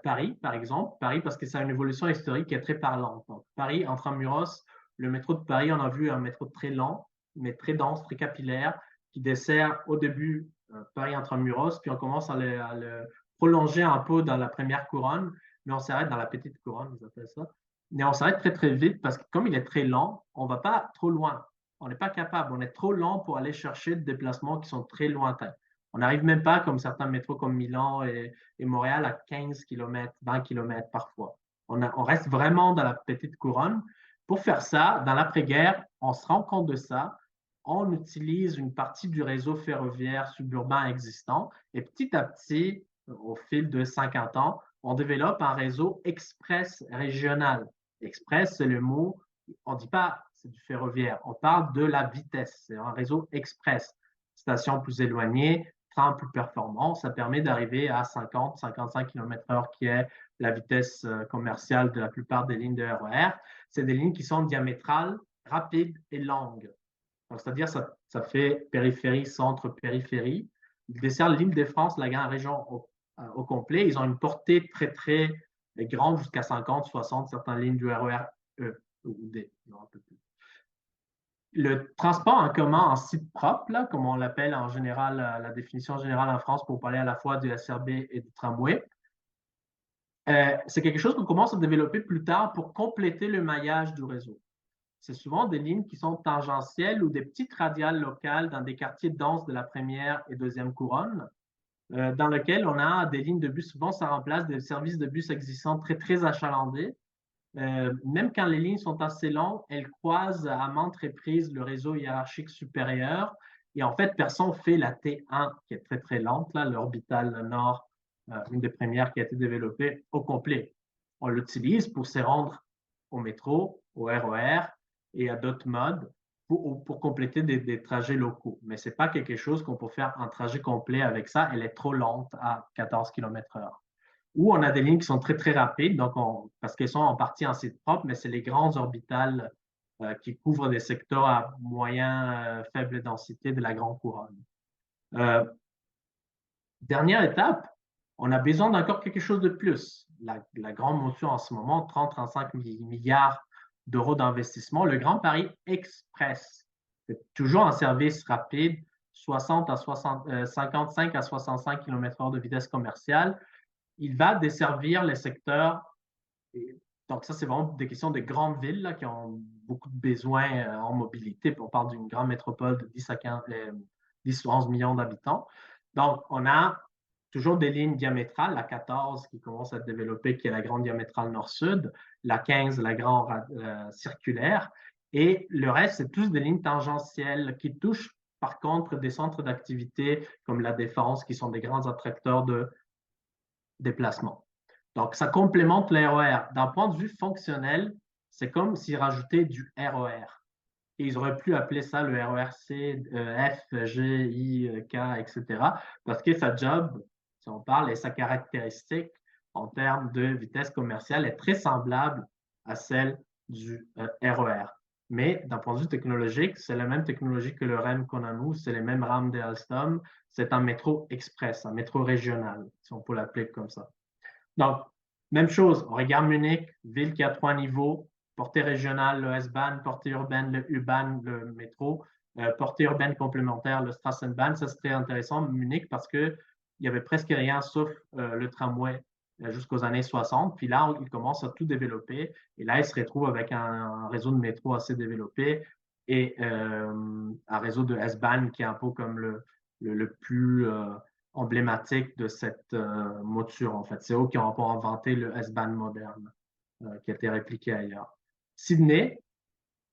Paris, par exemple. Paris, parce que c'est une évolution historique qui est très parlante. Donc, Paris, intramuros, le métro de Paris, on a vu un métro très lent, mais très dense, très capillaire, qui dessert au début Paris intramuros, puis on commence à le prolonger un peu dans la première couronne, mais on s'arrête dans la petite couronne, ils appellent ça. Mais on s'arrête très, très vite parce que comme il est très lent, on ne va pas trop loin. On n'est pas capable. On est trop lent pour aller chercher des déplacements qui sont très lointains. On n'arrive même pas, comme certains métros comme Milan et Montréal, à 15 km, 20 km parfois. On reste vraiment dans la petite couronne. Pour faire ça, dans l'après-guerre, on se rend compte de ça. On utilise une partie du réseau ferroviaire suburbain existant et petit à petit, au fil de 50 ans, on développe un réseau express régional. Express, c'est le mot, on ne dit pas c'est du ferroviaire, on parle de la vitesse. C'est un réseau express. Stations plus éloignées, trains plus performants, ça permet d'arriver à 50-55 km/h qui est la vitesse commerciale de la plupart des lignes de RER. C'est des lignes qui sont diamétrales, rapides et longues. C'est-à-dire ça fait périphérie, centre, périphérie. Ils desservent l'Île-de-France, la grande région au complet. Ils ont une portée très, très grande, jusqu'à 50, 60, certaines lignes du RER E ou D. Non, un peu plus. Le transport en commun en site propre, là, comme on l'appelle en général, la définition générale en France pour parler à la fois du SRB et du tramway, c'est quelque chose qu'on commence à développer plus tard pour compléter le maillage du réseau. C'est souvent des lignes qui sont tangentielles ou des petites radiales locales dans des quartiers denses de la première et deuxième couronne, dans lesquels on a des lignes de bus. Souvent, ça remplace des services de bus existants très, très achalandés. Même quand les lignes sont assez longues, elles croisent à maintes reprises le réseau hiérarchique supérieur. Et en fait, personne fait la T1, qui est très, très lente, là, l'orbitale nord, une des premières qui a été développée au complet. On l'utilise pour se rendre au métro, au RER et à d'autres modes pour compléter des trajets locaux. Mais ce n'est pas quelque chose qu'on peut faire un trajet complet avec ça. Elle est trop lente à 14 km/h. Ou on a des lignes qui sont très, très rapides, parce qu'elles sont en partie en site propre, mais c'est les grandes orbitales qui couvrent des secteurs à moyen, faible densité de la grande couronne. Dernière étape, on a besoin d'encore quelque chose de plus. La grande motion en ce moment, 30-35 milliards d'euros d'investissement. Le Grand Paris Express, c'est toujours un service rapide, 55 à 65 km/h de vitesse commerciale. Il va desservir les secteurs. Donc, ça, c'est vraiment des questions de grandes villes là, qui ont beaucoup de besoins en mobilité. On parle d'une grande métropole de 10 ou 11 millions d'habitants. Donc, on a toujours des lignes diamétrales, la 14 qui commence à se développer, qui est la grande diamétrale nord-sud, la 15, la grande circulaire, et le reste, c'est tous des lignes tangentielles qui touchent par contre des centres d'activité comme la Défense, qui sont des grands attracteurs de déplacement. Donc, ça complémente le RER. D'un point de vue fonctionnel, c'est comme s'ils rajoutaient du RER. Et ils auraient pu appeler ça le RERC, F, G, I, K, etc. Parce que sa job, si on parle, et sa caractéristique en termes de vitesse commerciale est très semblable à celle du RER. Mais d'un point de vue technologique, c'est la même technologie que le REM qu'on a nous, c'est les mêmes rames de Alstom. C'est un métro express, un métro régional, si on peut l'appeler comme ça. Donc, même chose, on regarde Munich, ville qui a 3 niveaux, portée régionale, le S-Bahn, portée urbaine, le U-Bahn, le métro, portée urbaine complémentaire, le Straßenbahn. Ça, c'est très intéressant, Munich, parce qu'il n'y avait presque rien sauf le tramway jusqu'aux années 60. Puis là, il commence à tout développer. Et là, il se retrouve avec un réseau de métro assez développé et un réseau de S-Bahn qui est un peu comme le plus emblématique de cette mouture, en fait. C'est eux qui ont inventé le S-Bahn moderne, qui a été répliqué ailleurs. Sydney,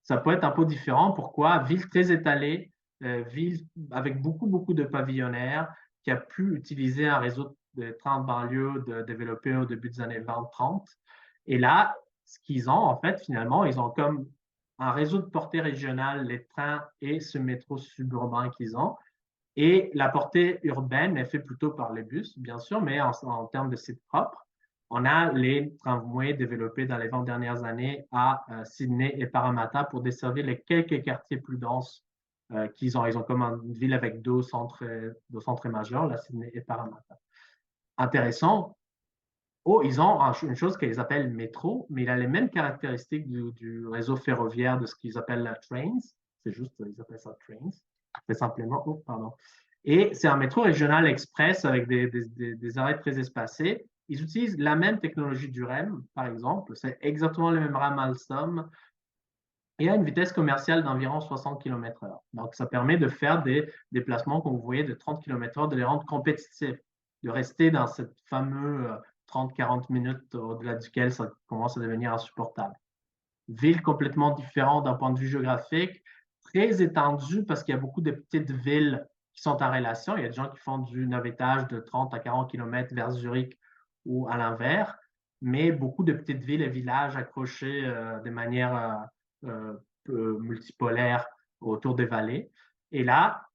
ça peut être un peu différent. Pourquoi? Ville très étalée, ville avec beaucoup, beaucoup de pavillonnaires, qui a pu utiliser un réseau de 30 banlieues développé au début des années 20-30. Et là, ce qu'ils ont, en fait, finalement, ils ont comme un réseau de portée régionale, les trains et ce métro suburbain qu'ils ont. Et la portée urbaine est faite plutôt par les bus, bien sûr, mais en termes de site propre, on a les tramways développés dans les 20 dernières années à Sydney et Parramatta pour desservir les quelques quartiers plus denses qu'ils ont. Ils ont comme une ville avec deux centres majeurs, la Sydney et Parramatta. Intéressant. Oh, ils ont une chose qu'ils appellent métro, mais il a les mêmes caractéristiques du réseau ferroviaire de ce qu'ils appellent la trains. C'est juste, ils appellent ça trains. C'est simplement, oh, pardon. Et c'est un métro régional express avec des arrêts très espacés. Ils utilisent la même technologie du REM, par exemple. C'est exactement le même RAM Alstom et à une vitesse commerciale d'environ 60 km/h. Donc, ça permet de faire des déplacements, comme vous voyez, de 30 km/h, de les rendre compétitifs, de rester dans cette fameuse 30-40 minutes au-delà duquel ça commence à devenir insupportable. Ville complètement différente d'un point de vue géographique, très étendue parce qu'il y a beaucoup de petites villes qui sont en relation. Il y a des gens qui font du navettage de 30 à 40 km vers Zurich ou à l'inverse, mais beaucoup de petites villes et villages accrochés de manière multipolaire autour des vallées. Et là,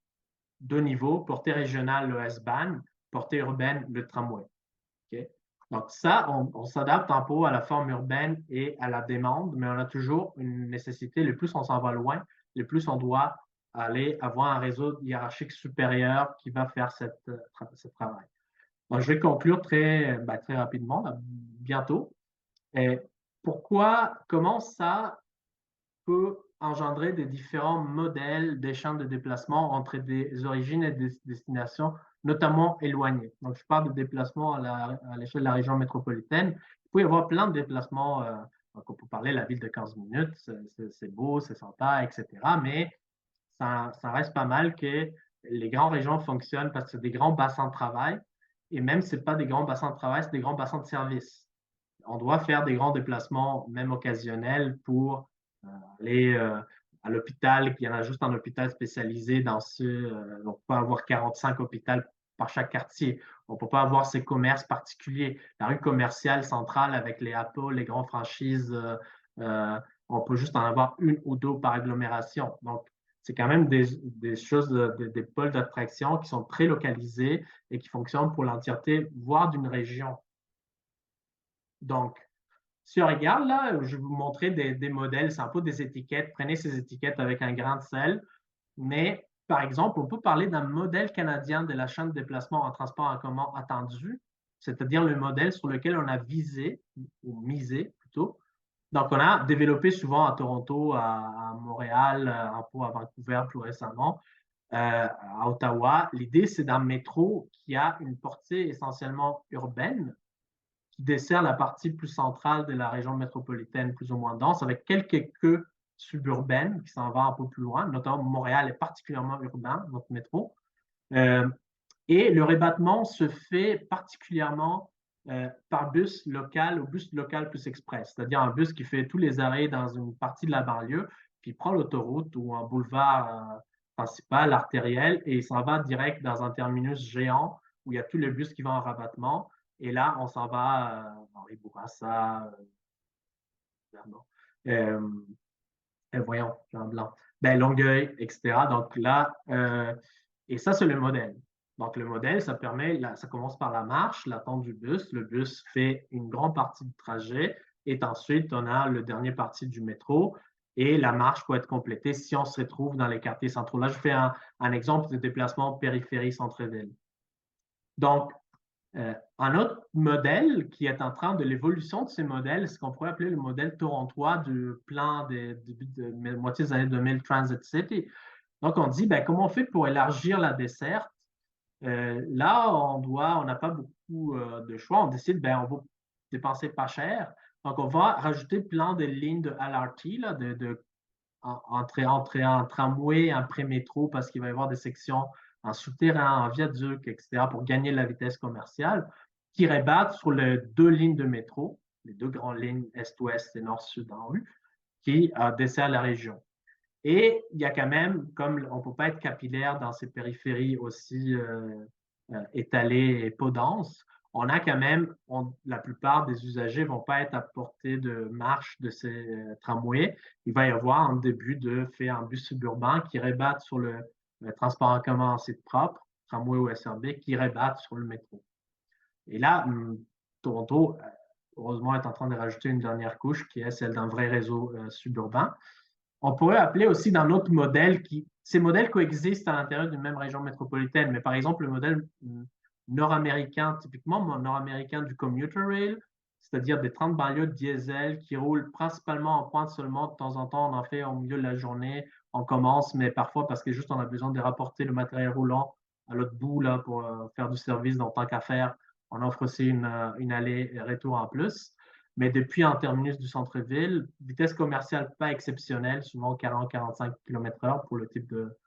deux niveaux, portée régionale, le S-Bahn, portée urbaine, le tramway. Okay? Donc ça, on s'adapte un peu à la forme urbaine et à la demande, mais on a toujours une nécessité. Le plus on s'en va loin, le plus on doit aller avoir un réseau hiérarchique supérieur qui va faire ce travail. Donc, je vais conclure très rapidement, là, bientôt. Et comment ça peut engendrer des différents modèles d'échange de déplacement entre des origines et des destinations, notamment éloignées. Donc, je parle de déplacements à l'échelle de la région métropolitaine. Il peut y avoir plein de déplacements. Donc on peut parler de la ville de 15 minutes, c'est beau, c'est sympa, etc. Mais ça reste pas mal que les grandes régions fonctionnent parce que c'est des grands bassins de travail. Et même si ce n'est pas des grands bassins de travail, c'est des grands bassins de service. On doit faire des grands déplacements, même occasionnels, pour aller à l'hôpital. Il y en a juste un hôpital spécialisé dans ce. On ne peut pas avoir 45 hôpitaux par chaque quartier. On ne peut pas avoir ces commerces particuliers. La rue commerciale centrale avec les Apple, les grandes franchises, on peut juste en avoir une ou deux par agglomération. Donc, c'est quand même des choses, des pôles d'attraction qui sont très localisés et qui fonctionnent pour l'entièreté, voire d'une région. Donc, si on regarde là, je vais vous montrer des modèles, c'est un peu des étiquettes. Prenez ces étiquettes avec un grain de sel. Mais, par exemple, on peut parler d'un modèle canadien de la chaîne de déplacement en transport en commun attendu, c'est-à-dire le modèle sur lequel on a visé, ou misé plutôt. Donc, on a développé souvent à Toronto, à Montréal, un peu à Vancouver plus récemment, à Ottawa. L'idée, c'est d'un métro qui a une portée essentiellement urbaine, qui dessert la partie plus centrale de la région métropolitaine, plus ou moins dense, avec quelques queues suburbaines qui s'en vont un peu plus loin, notamment Montréal est particulièrement urbain, notre métro. Euh, et le rabattement se fait particulièrement par bus local ou bus local plus express, c'est-à-dire un bus qui fait tous les arrêts dans une partie de la banlieue, puis prend l'autoroute ou un boulevard principal, artériel, et il s'en va direct dans un terminus géant où il y a tous les bus qui vont en rabattement. Et là, on s'en va dans les Bourassa, euh, voyons, j'ai un blanc, ben, Longueuil, etc. Donc là, et ça, c'est le modèle. Donc, le modèle, ça permet, là, ça commence par la marche, l'attente du bus. Le bus fait une grande partie du trajet et ensuite, on a le dernier partie du métro et la marche peut être complétée si on se retrouve dans les quartiers centraux. Là, je fais un exemple de déplacement périphérie-centre-ville. Donc, un autre modèle qui est en train de l'évolution de ces modèles, c'est ce qu'on pourrait appeler le modèle torontois du plan des début de moitié des années 2000 Transit City. Donc, on dit, ben, comment on fait pour élargir la desserte? Là, on n'a pas beaucoup de choix. On décide, ben, on va dépenser pas cher. Donc, on va rajouter plein de lignes de LRT, là, entre un tramway, un pré-métro, parce qu'il va y avoir des sections en souterrain, en viaduc, etc., pour gagner la vitesse commerciale, qui rabattent sur les deux lignes de métro, les deux grandes lignes est-ouest et nord-sud en rue, qui desservent la région. Et il y a quand même, comme on ne peut pas être capillaire dans ces périphéries aussi étalées et peu denses, on a quand même, la plupart des usagers ne vont pas être à portée de marche de ces tramways. Il va y avoir un début de fait un bus suburbain qui rabatte sur le transport en commun en site propre, tramway ou SRB, qui rabatte sur le métro. Et là, Toronto, heureusement, est en train de rajouter une dernière couche qui est celle d'un vrai réseau suburbain. On pourrait appeler aussi d'un autre modèle ces modèles coexistent à l'intérieur d'une même région métropolitaine, mais par exemple, le modèle nord-américain, typiquement nord-américain du commuter rail, c'est-à-dire des trains de banlieue diesel qui roulent principalement en pointe seulement. De temps en temps, on en fait au milieu de la journée, on commence, mais parfois parce que juste on a besoin de rapporter le matériel roulant à l'autre bout là, pour faire du service, donc tant qu'à faire, on offre aussi une allée-retour en plus. Mais depuis un terminus du centre-ville, vitesse commerciale pas exceptionnelle, souvent 40-45 km/h pour le type de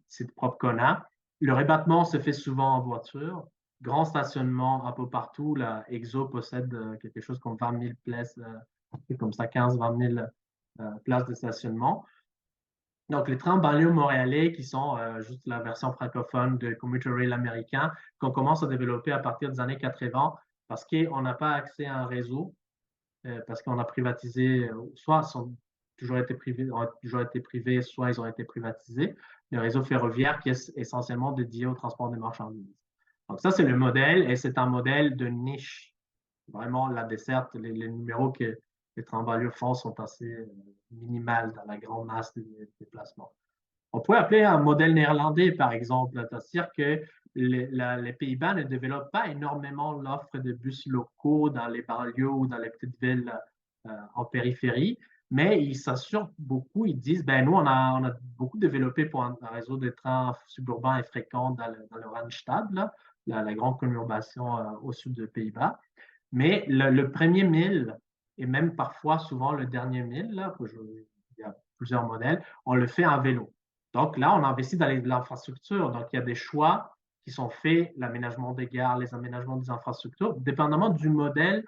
site propre qu'on a. Le rabattement se fait souvent en voiture. Grand stationnement un peu partout. La EXO possède quelque chose comme 20 000 places, comme ça 15-20 000 places de stationnement. Donc, les trains banlieue montréalais, qui sont juste la version francophone de Commuter Rail américain, qu'on commence à développer à partir des années 80 parce qu'on n'a pas accès à un réseau, parce qu'on a privatisé, soit ils ont toujours été privés, soit ils ont été privatisés, le réseau ferroviaire qui est essentiellement dédié au transport des marchandises. Donc, ça, c'est le modèle et c'est un modèle de niche. Vraiment, la desserte, les numéros que les trains banlieue font sont assez minimales dans la grande masse des déplacements. On pourrait appeler un modèle néerlandais, par exemple, c'est-à-dire que les Pays-Bas ne développent pas énormément l'offre de bus locaux dans les banlieues ou dans les petites villes en périphérie, mais ils s'assurent beaucoup, ils disent, ben nous, on a beaucoup développé pour un réseau de trains suburbains et fréquents dans le Randstad, là, la grande conurbation au sud des Pays-Bas. Mais le premier mille, et même parfois, souvent le dernier mille, là, il y a plusieurs modèles, on le fait en vélo. Donc là, on investit dans l'infrastructure. Donc, il y a des choix qui sont faits, l'aménagement des gares, les aménagements des infrastructures, dépendamment du modèle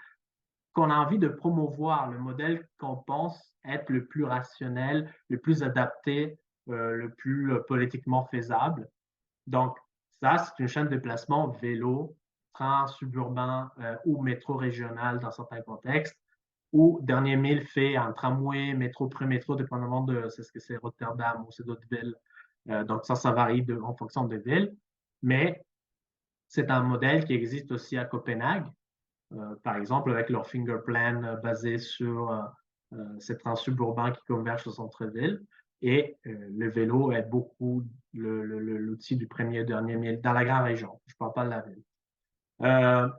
qu'on a envie de promouvoir, le modèle qu'on pense être le plus rationnel, le plus adapté, le plus politiquement faisable. Donc, ça, c'est une chaîne de déplacement vélo, train suburbain ou métro régional dans certains contextes, ou dernier mille fait en tramway, métro, pré-métro, dépendamment de c'est ce que c'est Rotterdam ou c'est d'autres villes. Donc, ça varie en fonction des villes. Mais c'est un modèle qui existe aussi à Copenhague, par exemple, avec leur finger plan basé sur ces trains suburbains qui convergent au centre-ville. Et le vélo est beaucoup l'outil du premier et dernier mille dans la grande région. Je ne parle pas de la ville. Euh,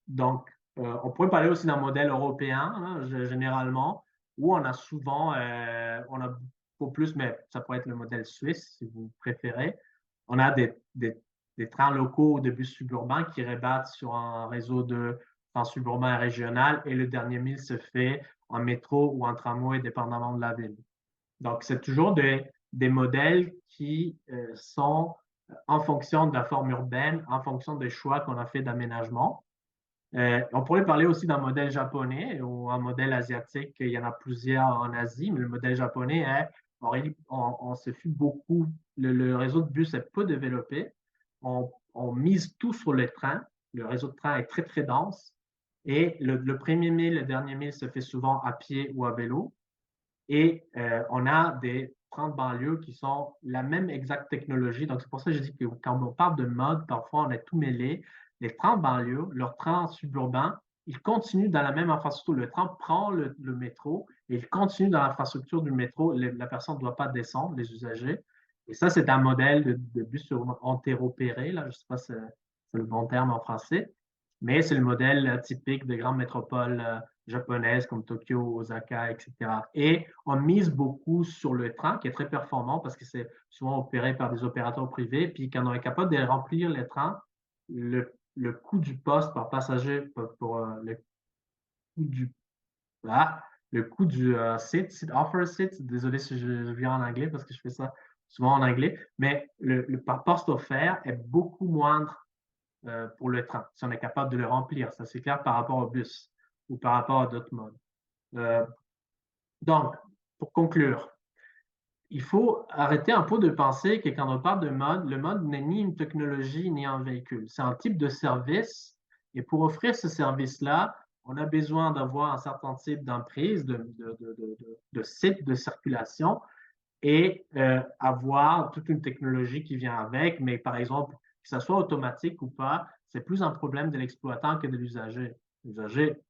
donc, on pourrait parler aussi d'un modèle européen, hein, généralement, où on a souvent, on a beaucoup plus, mais ça pourrait être le modèle suisse, si vous préférez. On a des trains locaux ou des bus suburbains qui rabattent sur un réseau de trains suburbains et régional, et le dernier mille se fait en métro ou en tramway, dépendamment de la ville. Donc, c'est toujours des modèles qui sont en fonction de la forme urbaine, en fonction des choix qu'on a fait d'aménagement. On pourrait parler aussi d'un modèle japonais ou un modèle asiatique. Il y en a plusieurs en Asie, mais le modèle japonais est, on se fie beaucoup, le réseau de bus est peu développé. On mise tout sur le train. Le réseau de train est très, très dense. Et le premier mille, le dernier mille se fait souvent à pied ou à vélo. Et on a des trains de banlieue qui sont la même exacte technologie. Donc, c'est pour ça que je dis que quand on parle de mode, parfois, on est tout mêlé. Les trains de banlieue, leurs trains suburbains, ils continuent dans la même infrastructure. Le train prend le métro et il continue dans l'infrastructure du métro. La personne ne doit pas descendre, les usagers. Et ça, c'est un modèle de bus entéropéré. Là, je ne sais pas si c'est le bon terme en français, mais c'est le modèle typique des grandes métropoles japonaises comme Tokyo, Osaka, etc. Et on mise beaucoup sur le train qui est très performant parce que c'est souvent opéré par des opérateurs privés. Puis quand on est capable de remplir les trains, le coût du poste par passager pour coût du, ah, le coût du seat offer seat, désolé si je viens en anglais parce que je fais ça souvent en anglais, mais le par poste offert est beaucoup moindre pour le train, si on est capable de le remplir. Ça, c'est clair par rapport au bus ou par rapport à d'autres modes. Euh, donc, pour conclure, il faut arrêter un peu de penser que quand on parle de mode, le mode n'est ni une technologie ni un véhicule. C'est un type de service. Et pour offrir ce service-là, on a besoin d'avoir un certain type d'emprise, de site de circulation et avoir toute une technologie qui vient avec. Mais par exemple, que ça soit automatique ou pas, c'est plus un problème de l'exploitant que de l'usager. L'usager,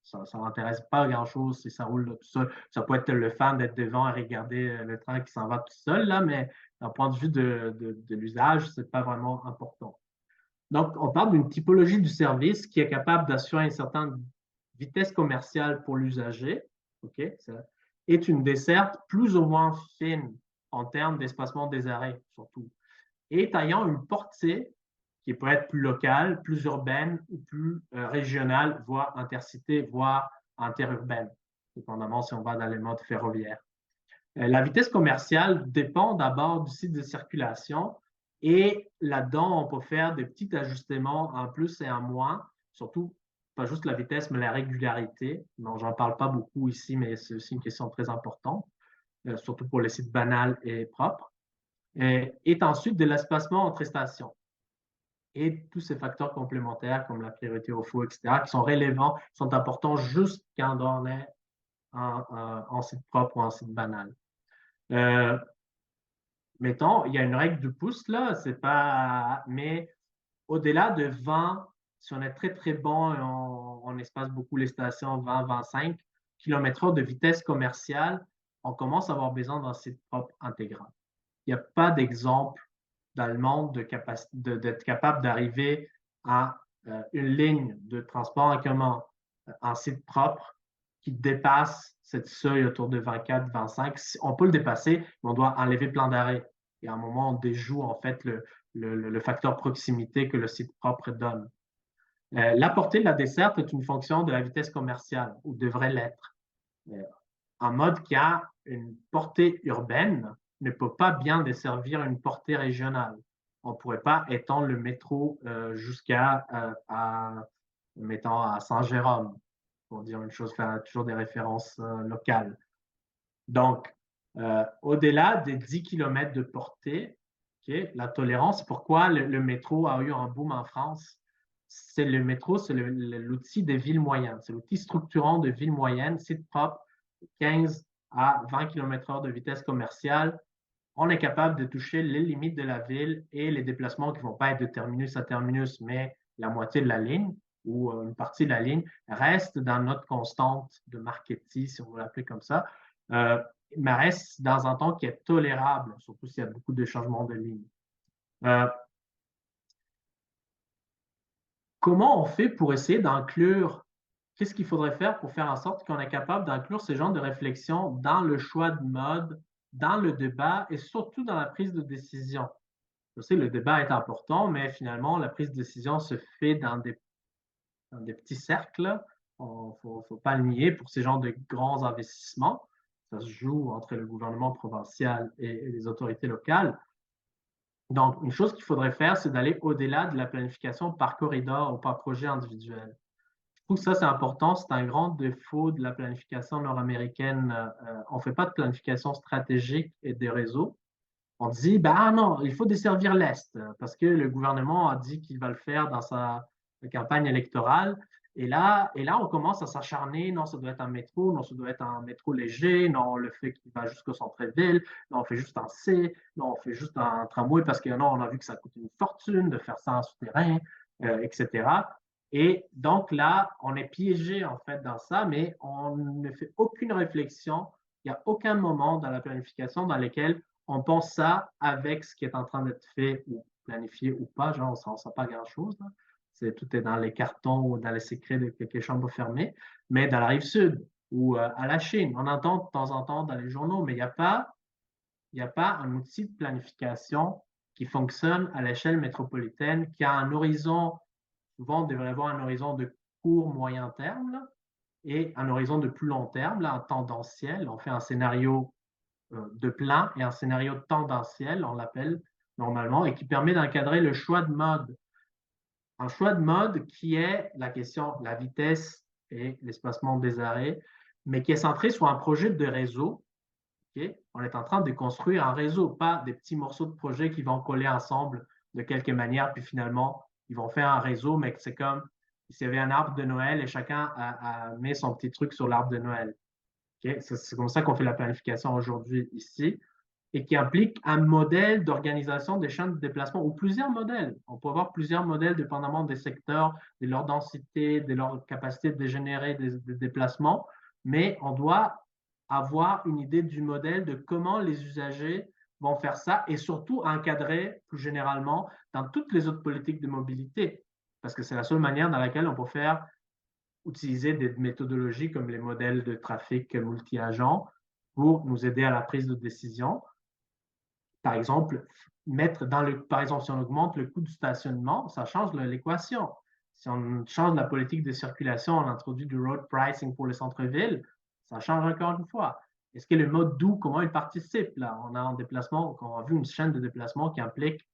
ça ne l'intéresse pas grand-chose si ça roule tout seul. Ça peut être le fan d'être devant et regarder le train qui s'en va tout seul, là, mais d'un point de vue de l'usage, ce n'est pas vraiment important. Donc, on parle d'une typologie du service qui est capable d'assurer une certaine vitesse commerciale pour l'usager, OK? Ça est une desserte plus ou moins fine en termes d'espacement des arrêts, surtout, et ayant une portée qui peut être plus locale, plus urbaine ou plus régionale, voire intercité, voire interurbaine, dépendamment si on va dans les modes ferroviaires. La vitesse commerciale dépend d'abord du site de circulation et là-dedans, on peut faire des petits ajustements en plus et en moins, surtout pas juste la vitesse, mais la régularité. Non, j'en parle pas beaucoup ici, mais c'est aussi une question très importante, surtout pour les sites banals et propres. Et ensuite de l'espacement entre stations et tous ces facteurs complémentaires comme la priorité au feu, etc., qui sont relevants, sont importants juste quand on est en site propre ou en site banal. Euh, Mettons, il y a une règle du pouce, là, c'est pas. Mais au-delà de 20, si on est très, très bon et on espace beaucoup les stations 20, 25 km/h de vitesse commerciale, on commence à avoir besoin d'un site propre intégral. il n'y a pas d'exemple dans le monde d'être capable d'arriver à une ligne de transport en commun en site propre qui dépasse cette seuil autour de 24, 25. On peut le dépasser, mais on doit enlever plein d'arrêts. Et à un moment, on déjoue en fait le facteur proximité que le site propre donne. La portée de la desserte est une fonction de la vitesse commerciale, ou devrait l'être. Un mode qui a une portée urbaine ne peut pas bien desservir une portée régionale. On ne pourrait pas étendre le métro jusqu'à, mettons, à Saint-Jérôme, pour dire une chose, faire toujours des références locales. Donc, au-delà des 10 km de portée, la tolérance, pourquoi le métro a eu un boom en France? C'est le métro, c'est l'outil des villes moyennes. C'est l'outil structurant de villes moyennes, site propre, 15 à 20 km/h de vitesse commerciale. On est capable de toucher les limites de la ville et les déplacements qui ne vont pas être de terminus à terminus, mais la moitié de la ligne ou une partie de la ligne reste dans notre constante de Marchetti, si on veut l'appeler comme ça, mais reste dans un temps qui est tolérable, surtout s'il y a beaucoup de changements de ligne. Comment on fait pour essayer d'inclure, qu'est-ce qu'il faudrait faire pour faire en sorte qu'on est capable d'inclure ce genre de réflexion dans le choix de mode, dans le débat et surtout dans la prise de décision? Je sais, le débat est important, mais finalement, la prise de décision se fait dans des petits cercles. Il ne faut pas le nier pour ces genres de grands investissements. Ça se joue entre le gouvernement provincial et les autorités locales. Donc, une chose qu'il faudrait faire, c'est d'aller au-delà de la planification par corridor ou par projet individuel. Je trouve que ça, c'est important. C'est un grand défaut de la planification nord-américaine. On ne fait pas de planification stratégique et des réseaux. On dit, ben non, il faut desservir l'Est parce que le gouvernement a dit qu'il va le faire dans sa campagne électorale. Et là, on commence à s'acharner. Non, ça doit être un métro. Non, ça doit être un métro léger. Non, on le fait qu'il va jusqu'au centre-ville. Non, on fait juste un C. Non, on fait juste un tramway parce que non, on a vu que ça coûte une fortune de faire ça en souterrain, etc. Et donc là, on est piégé en fait dans ça, mais on ne fait aucune réflexion. Il n'y a aucun moment dans la planification dans lequel on pense ça avec ce qui est en train d'être fait ou planifié ou pas. Genre, on ne sent pas grand-chose. Tout est dans les cartons ou dans les secrets de quelques chambres fermées. Mais dans la rive sud ou à la Chine, on entend de temps en temps dans les journaux, mais il n'y a pas un outil de planification qui fonctionne à l'échelle métropolitaine, qui a un horizon, souvent on devrait avoir un horizon de court, moyen terme là, et un horizon de plus long terme, là, en tendanciel. On fait un scénario de plan et un scénario tendanciel, on l'appelle normalement, et qui permet d'encadrer le choix de mode. Un choix de mode qui est la question de la vitesse et l'espacement des arrêts, mais qui est centré sur un projet de réseau. Okay? On est en train de construire un réseau, pas des petits morceaux de projet qui vont coller ensemble de quelque manière, puis finalement, ils vont faire un réseau, mais c'est comme s'il y avait un arbre de Noël et chacun a mis son petit truc sur l'arbre de Noël. Okay? C'est comme ça qu'on fait la planification aujourd'hui ici et qui implique un modèle d'organisation des chaînes de déplacement ou plusieurs modèles. On peut avoir plusieurs modèles dépendamment des secteurs, de leur densité, de leur capacité de générer des déplacements, mais on doit avoir une idée du modèle de comment les usagers vont faire ça et surtout encadrer plus généralement dans toutes les autres politiques de mobilité, parce que c'est la seule manière dans laquelle on peut faire utiliser des méthodologies comme les modèles de trafic multi-agents pour nous aider à la prise de décision. Par exemple, par exemple, si on augmente le coût du stationnement, ça change l'équation. Si on change la politique de circulation, on introduit du road pricing pour le centre-ville, ça change encore une fois. Est-ce que le mode doux, comment il participe? Là, on a un déplacement, on a vu une chaîne de déplacement qui implique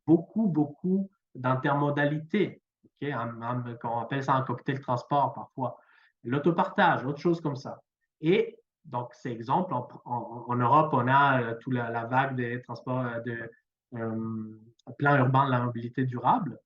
beaucoup d'intermodalité. Okay? On appelle ça un cocktail transport parfois. L'autopartage, autre chose comme ça. Et donc, c'est exemple, en Europe, on a toute la vague des transports de plans urbains de la mobilité durable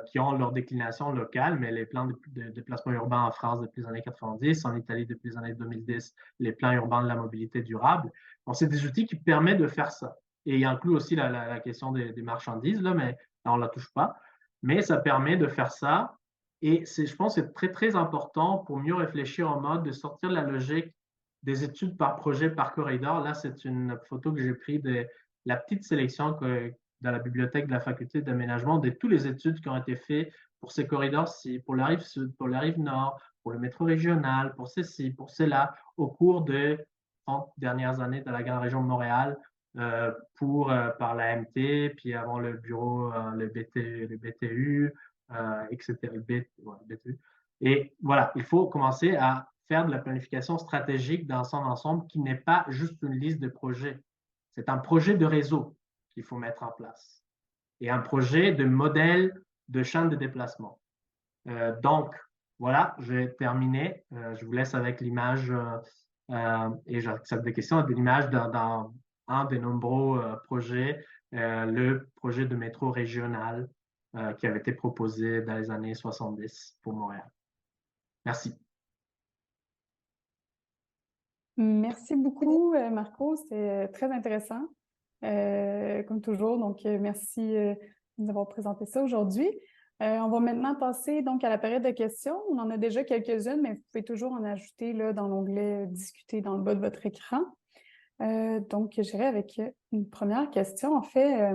qui ont leur déclination locale, mais les plans de déplacement urbain en France depuis les années 90, en Italie depuis les années 2010, les plans urbains de la mobilité durable. Donc, c'est des outils qui permettent de faire ça. Et il inclut aussi la question des marchandises, là, mais là, on ne la touche pas. Mais ça permet de faire ça. Et je pense que c'est très important pour mieux réfléchir en mode de sortir de la logique des études par projet, par corridor. Là, c'est une photo que j'ai prise de la petite sélection dans la bibliothèque de la faculté d'aménagement de toutes les études qui ont été faites pour ces corridors-ci, pour la rive sud, pour la rive nord, pour le métro régional, pour ceci, pour cela, au cours des 30 dernières années dans la grande région de Montréal, par la MT, puis avant le bureau, le BTU, etc. BTU. Et voilà, il faut commencer à faire de la planification stratégique dans son ensemble qui n'est pas juste une liste de projets. C'est un projet de réseau qu'il faut mettre en place et un projet de modèle de champ de déplacement. Donc, voilà, j'ai terminé. Je vous laisse avec l'image et j'accepte des questions, de l'image dans un des nombreux projets, le projet de métro régional qui avait été proposé dans les années 70 pour Montréal. Merci. Merci beaucoup, Marco. C'est très intéressant, comme toujours. Donc, merci de nous avoir présenté ça aujourd'hui. On va maintenant passer donc à la période de questions. On en a déjà quelques-unes, mais vous pouvez toujours en ajouter là, dans l'onglet Discuter dans le bas de votre écran. Donc, j'irai avec une première question. En fait,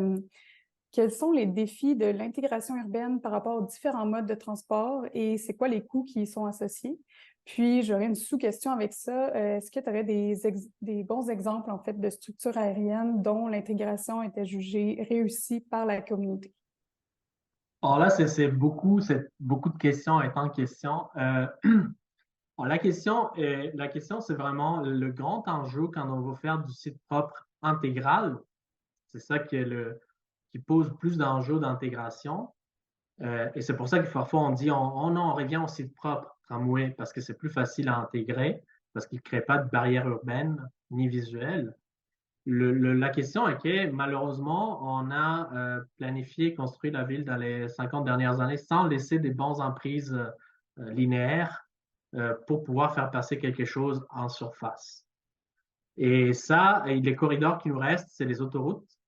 quels sont les défis de l'intégration urbaine par rapport aux différents modes de transport et c'est quoi les coûts qui y sont associés? Puis, j'aurais une sous-question avec ça. Est-ce que tu aurais des bons exemples, en fait, de structures aériennes dont l'intégration était jugée réussie par la communauté? Alors là, c'est beaucoup de questions étant question. Alors la question, c'est vraiment le grand enjeu quand on veut faire du site propre intégral. C'est ça qui pose plus d'enjeux d'intégration. Et c'est pour ça que parfois on dit on revient au site propre tramway parce que c'est plus facile à intégrer, parce qu'il ne crée pas de barrière urbaine ni visuelle. La question est que malheureusement, on a planifié, construit la ville dans les 50 dernières années sans laisser des bonnes emprises linéaires pour pouvoir faire passer quelque chose en surface. Et ça, les corridors qui nous restent, c'est les autoroutes,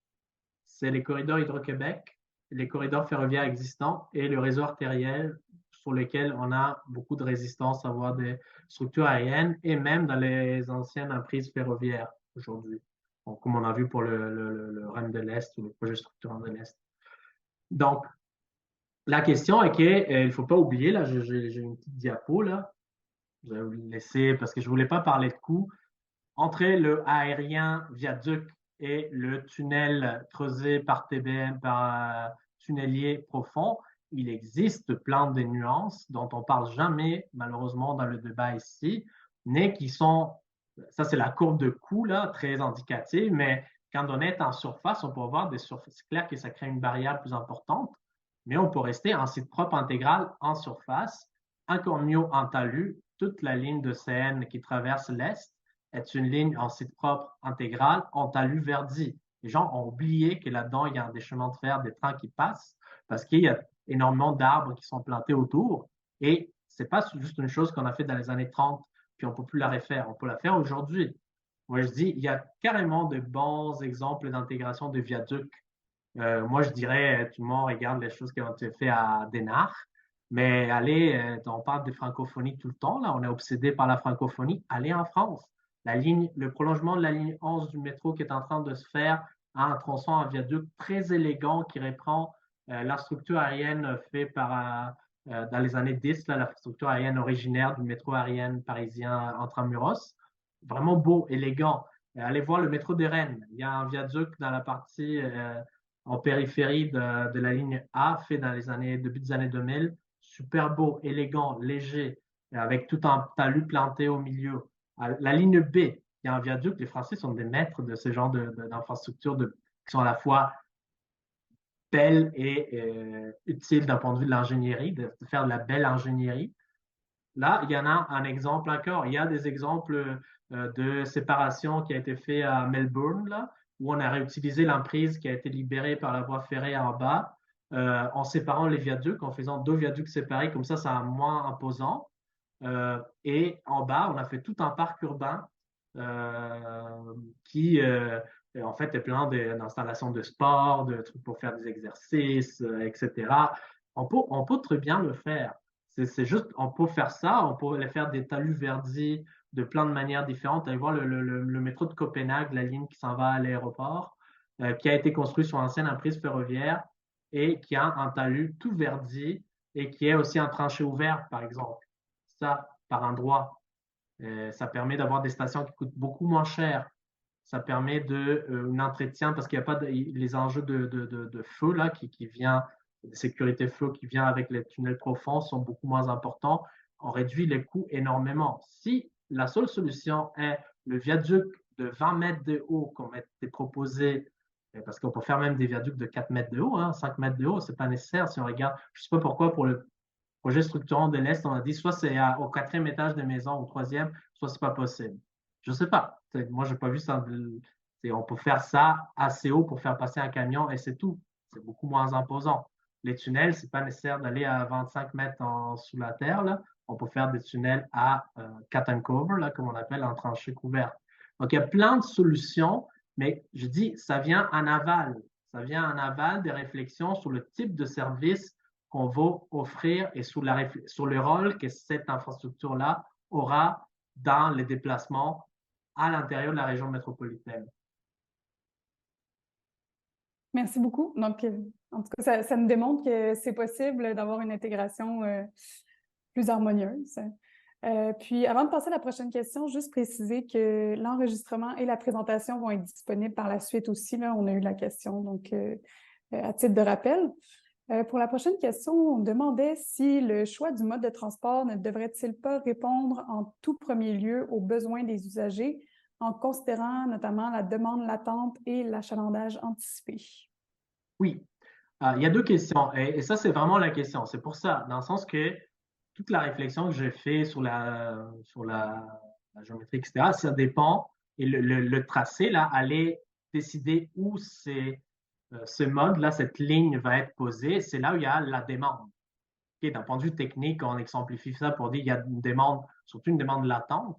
c'est les corridors Hydro-Québec, les corridors ferroviaires existants et le réseau artériel sur lequel on a beaucoup de résistance à avoir des structures aériennes et même dans les anciennes emprises ferroviaires aujourd'hui. Donc, comme on a vu pour le REM de l'Est ou le projet structurant de l'Est. Donc, la question est qu'il ne faut pas oublier, là, j'ai une petite diapo, là. Je vais vous le laisser parce que je ne voulais pas parler de coûts. Entre le aérien viaduc et le tunnel creusé par TBM, par tunnelier profond, il existe plein de nuances dont on ne parle jamais, malheureusement, dans le débat ici, mais qui sont, ça c'est la courbe de coût, là, très indicative, mais quand on est en surface, on peut avoir des surfaces. C'est clair que ça crée une barrière plus importante, mais on peut rester en site propre intégral en surface, encore mieux en talus, toute la ligne de Seine qui traverse l'Est est une ligne en site propre intégral en talus verdis. Les gens ont oublié que là-dedans, il y a des chemins de fer, des trains qui passent parce qu'il y a énormément d'arbres qui sont plantés autour. Et c'est pas juste une chose qu'on a fait dans les années 30, puis on peut plus la refaire. On peut la faire aujourd'hui. Moi, je dis, il y a carrément de bons exemples d'intégration de viaducs. Moi, je dirais, tout le monde regarde les choses qui ont été faites à Denard, mais allez, on parle de francophonie tout le temps, là, on est obsédé par la francophonie, allez en France. Le prolongement de la ligne 11 du métro qui est en train de se faire a un tronçon en viaduc très élégant qui reprend la structure aérienne faite dans les années 10, là, la structure aérienne originaire du métro aérien parisien intramuros. Vraiment beau, élégant. Allez voir le métro de Rennes. Il y a un viaduc dans la partie en périphérie de la ligne A fait dans début des années 2000. Super beau, élégant, léger, avec tout un talus planté au milieu. La ligne B, il y a un viaduc. Les Français sont des maîtres de ce genre d'infrastructures qui sont à la fois belles et utiles d'un point de vue de l'ingénierie, de faire de la belle ingénierie. Là, il y en a un exemple encore. Il y a des exemples de séparation qui a été fait à Melbourne, là, où on a réutilisé l'emprise qui a été libérée par la voie ferrée en bas, en séparant les viaducs, en faisant deux viaducs séparés, comme ça, c'est moins imposant. Et en bas, on a fait tout un parc urbain qui, en fait, est plein d'installations de sport, de trucs pour faire des exercices, etc. On peut très bien le faire. C'est juste, on peut faire ça, on peut aller faire des talus verdis de plein de manières différentes. Allez voir le métro de Copenhague, la ligne qui s'en va à l'aéroport, qui a été construit sur l'ancienne emprise ferroviaire et qui a un talus tout verdi et qui est aussi un tranché ouvert, par exemple. Ça, par endroit. Ça permet d'avoir des stations qui coûtent beaucoup moins cher. Ça permet un entretien parce qu'il n'y a pas les enjeux de feu là, qui vient, de sécurité feu qui vient avec les tunnels profonds sont beaucoup moins importants. On réduit les coûts énormément. Si la seule solution est le viaduc de 20 mètres de haut, comme était proposé, parce qu'on peut faire même des viaducs de 4 mètres de haut, hein, 5 mètres de haut, c'est pas nécessaire si on regarde. Je ne sais pas pourquoi pour le projet structurant de l'Est, on a dit soit c'est au quatrième étage de maison, au troisième, soit c'est pas possible. Je sais pas. Moi, j'ai pas vu ça. On peut faire ça assez haut pour faire passer un camion et c'est tout. C'est beaucoup moins imposant. Les tunnels, c'est pas nécessaire d'aller à 25 mètres sous la terre. Là. On peut faire des tunnels à cut and cover, là, comme on appelle, en tranchée couverte. Donc, il y a plein de solutions, mais je dis, ça vient en aval. Ça vient en aval des réflexions sur le type de service qu'on va offrir et sur le rôle que cette infrastructure-là aura dans les déplacements à l'intérieur de la région métropolitaine. Merci beaucoup. Donc, en tout cas, ça nous démontre que c'est possible d'avoir une intégration plus harmonieuse. Puis, avant de passer à la prochaine question, juste préciser que l'enregistrement et la présentation vont être disponibles par la suite aussi. Là, on a eu la question, donc à titre de rappel. Pour la prochaine question, on demandait si le choix du mode de transport ne devrait-il pas répondre en tout premier lieu aux besoins des usagers en considérant notamment la demande latente et l'achalandage anticipé? Oui, il y a deux questions et ça, c'est vraiment la question. C'est pour ça, dans le sens que toute la réflexion que j'ai fait sur la géométrie, etc., ça dépend. Et le tracé, là, aller décider où ce mode-là, cette ligne va être posée, c'est là où il y a la demande. Okay, d'un point de vue technique, on exemplifie ça pour dire qu'il y a une demande, surtout une demande latente.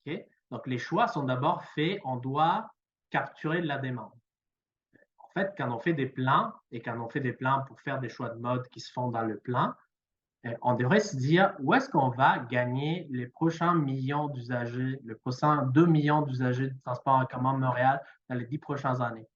Okay? Donc, les choix sont d'abord faits, on doit capturer de la demande. En fait, quand on fait des plans et quand on fait des plans pour faire des choix de mode qui se font dans le plan, on devrait se dire où est-ce qu'on va gagner les prochains millions d'usagers, le prochain 2 millions d'usagers du transport en commun de Montréal dans les 10 prochaines années.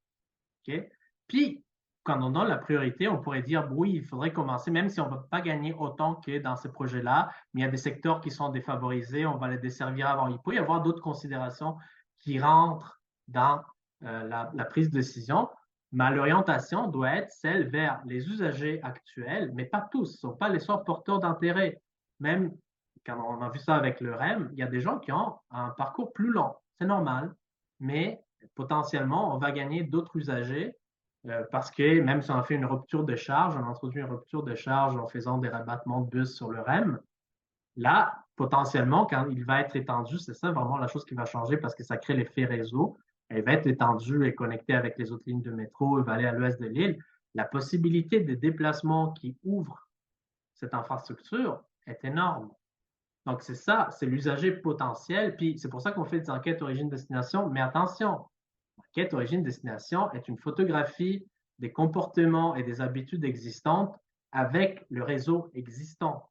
Okay? Puis, quand on donne la priorité, on pourrait dire, oui, il faudrait commencer, même si on ne va pas gagner autant que dans ces projets-là, mais il y a des secteurs qui sont défavorisés, on va les desservir avant. Il peut y avoir d'autres considérations qui rentrent dans la prise de décision, mais l'orientation doit être celle vers les usagers actuels, mais pas tous, ce ne sont pas les seuls porteurs d'intérêt. Même quand on a vu ça avec le REM, il y a des gens qui ont un parcours plus long. C'est normal, mais potentiellement, on va gagner d'autres usagers parce que même si on a fait une rupture de charge, on a introduit une rupture de charge en faisant des rabattements de bus sur le REM, là, potentiellement, quand il va être étendu, c'est ça vraiment la chose qui va changer parce que ça crée l'effet réseau. Elle va être étendue et connectée avec les autres lignes de métro, elle va aller à l'ouest de l'île. La possibilité de déplacement qui ouvre cette infrastructure est énorme. Donc, c'est ça, c'est l'usager potentiel. Puis, c'est pour ça qu'on fait des enquêtes origine-destination. Mais attention, l'enquête origine-destination est une photographie des comportements et des habitudes existantes avec le réseau existant.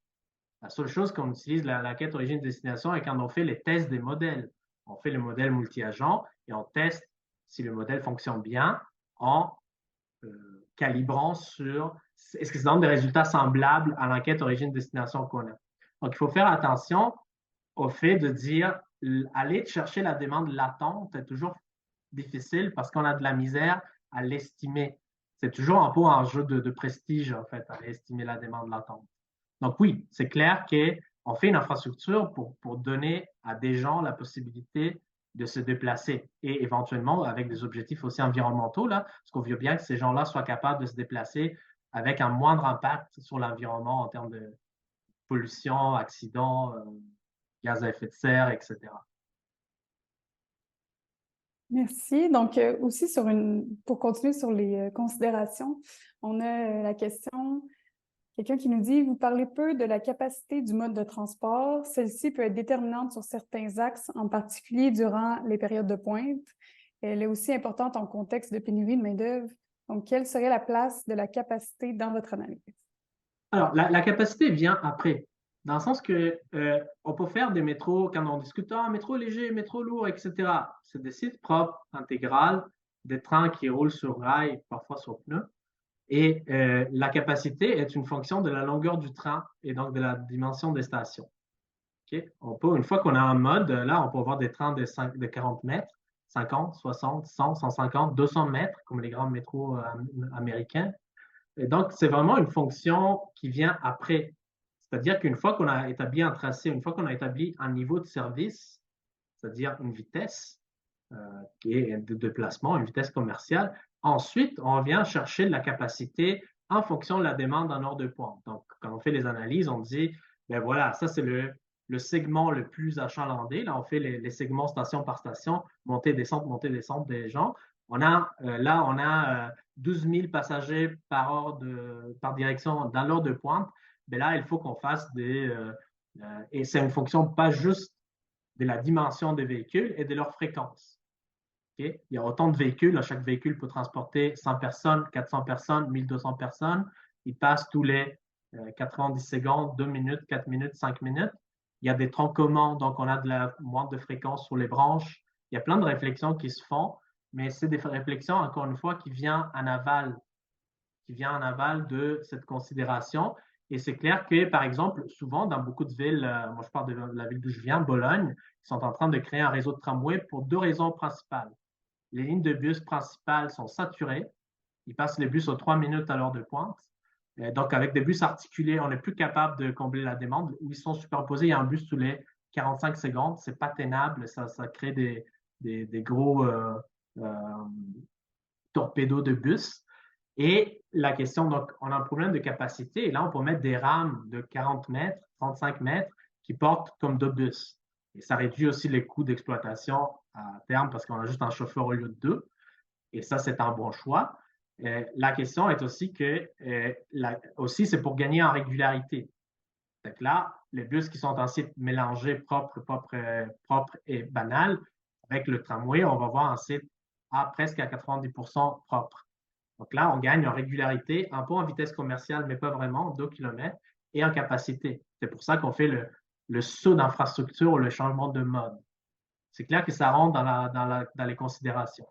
La seule chose qu'on utilise l'enquête origine-destination est quand on fait les tests des modèles. On fait le modèle multi-agent et on teste si le modèle fonctionne bien en calibrant sur est-ce que ça donne des résultats semblables à l'enquête origine-destination qu'on a. Donc, il faut faire attention au fait de dire aller chercher la demande latente est toujours difficile parce qu'on a de la misère à l'estimer. C'est toujours un peu un jeu de prestige, en fait, à estimer la demande latente. Donc oui, c'est clair qu'on fait une infrastructure pour donner à des gens la possibilité de se déplacer et éventuellement avec des objectifs aussi environnementaux, là, parce qu'on veut bien que ces gens-là soient capables de se déplacer avec un moindre impact sur l'environnement en termes de pollution, accidents, gaz à effet de serre, etc. Merci. Donc, aussi pour continuer sur les considérations, on a la question, quelqu'un qui nous dit, vous parlez peu de la capacité du mode de transport. Celle-ci peut être déterminante sur certains axes, en particulier durant les périodes de pointe. Elle est aussi importante en contexte de pénurie de main-d'œuvre. Donc, quelle serait la place de la capacité dans votre analyse? Alors, la capacité vient après. Dans le sens que on peut faire des métros, quand on discute, métro léger, métro lourd, etc. C'est des sites propres, intégrales, des trains qui roulent sur rail, parfois sur pneus. Et la capacité est une fonction de la longueur du train et donc de la dimension des stations. Okay? Une fois qu'on a un mode, là, on peut avoir des trains de 40 mètres, 50, 60, 100, 150, 200 mètres, comme les grands métros américains. Et donc, c'est vraiment une fonction qui vient après. C'est-à-dire qu'une fois qu'on a établi un tracé, une fois qu'on a établi un niveau de service, c'est-à-dire une vitesse qui est de déplacement, une vitesse commerciale, ensuite, on vient chercher de la capacité en fonction de la demande en heure de pointe. Donc, quand on fait les analyses, on dit, ben voilà, ça c'est le segment le plus achalandé. Là, on fait les segments station par station, montée, descente des gens. Là, on a 12 000 passagers par direction dans l'heure de pointe. Mais là, il faut qu'on fasse et c'est une fonction pas juste de la dimension des véhicules et de leur fréquence. Okay? Il y a autant de véhicules. Chaque véhicule peut transporter 100 personnes, 400 personnes, 1200 personnes. Ils passent tous les 90 secondes, 2 minutes, 4 minutes, 5 minutes. Il y a des troncs communs, donc on a de la moindre de fréquence sur les branches. Il y a plein de réflexions qui se font, mais c'est des réflexions, encore une fois, qui viennent en aval de cette considération. Et c'est clair que, par exemple, souvent, dans beaucoup de villes, moi je parle de la ville d'où je viens, Bologne, ils sont en train de créer un réseau de tramway pour deux raisons principales. Les lignes de bus principales sont saturées. Ils passent les bus aux 3 minutes à l'heure de pointe. Donc, avec des bus articulés, on n'est plus capable de combler la demande. Où ils sont superposés, il y a un bus tous les 45 secondes. C'est pas tenable. Ça crée des gros torpédos de bus. Et la question, donc, on a un problème de capacité. Et là, on peut mettre des rames de 40 mètres, 35 mètres qui portent comme deux bus. Et ça réduit aussi les coûts d'exploitation à terme parce qu'on a juste un chauffeur au lieu de deux. Et ça, c'est un bon choix. La question est aussi que, c'est pour gagner en régularité. Donc là, les bus qui sont en site mélangé propre et banal, avec le tramway, on va voir un site presque à 90% propre. Donc là, on gagne en régularité, un peu en vitesse commerciale, mais pas vraiment, 2 km, et en capacité. C'est pour ça qu'on fait le saut d'infrastructure ou le changement de mode. C'est clair que ça rentre dans les considérations.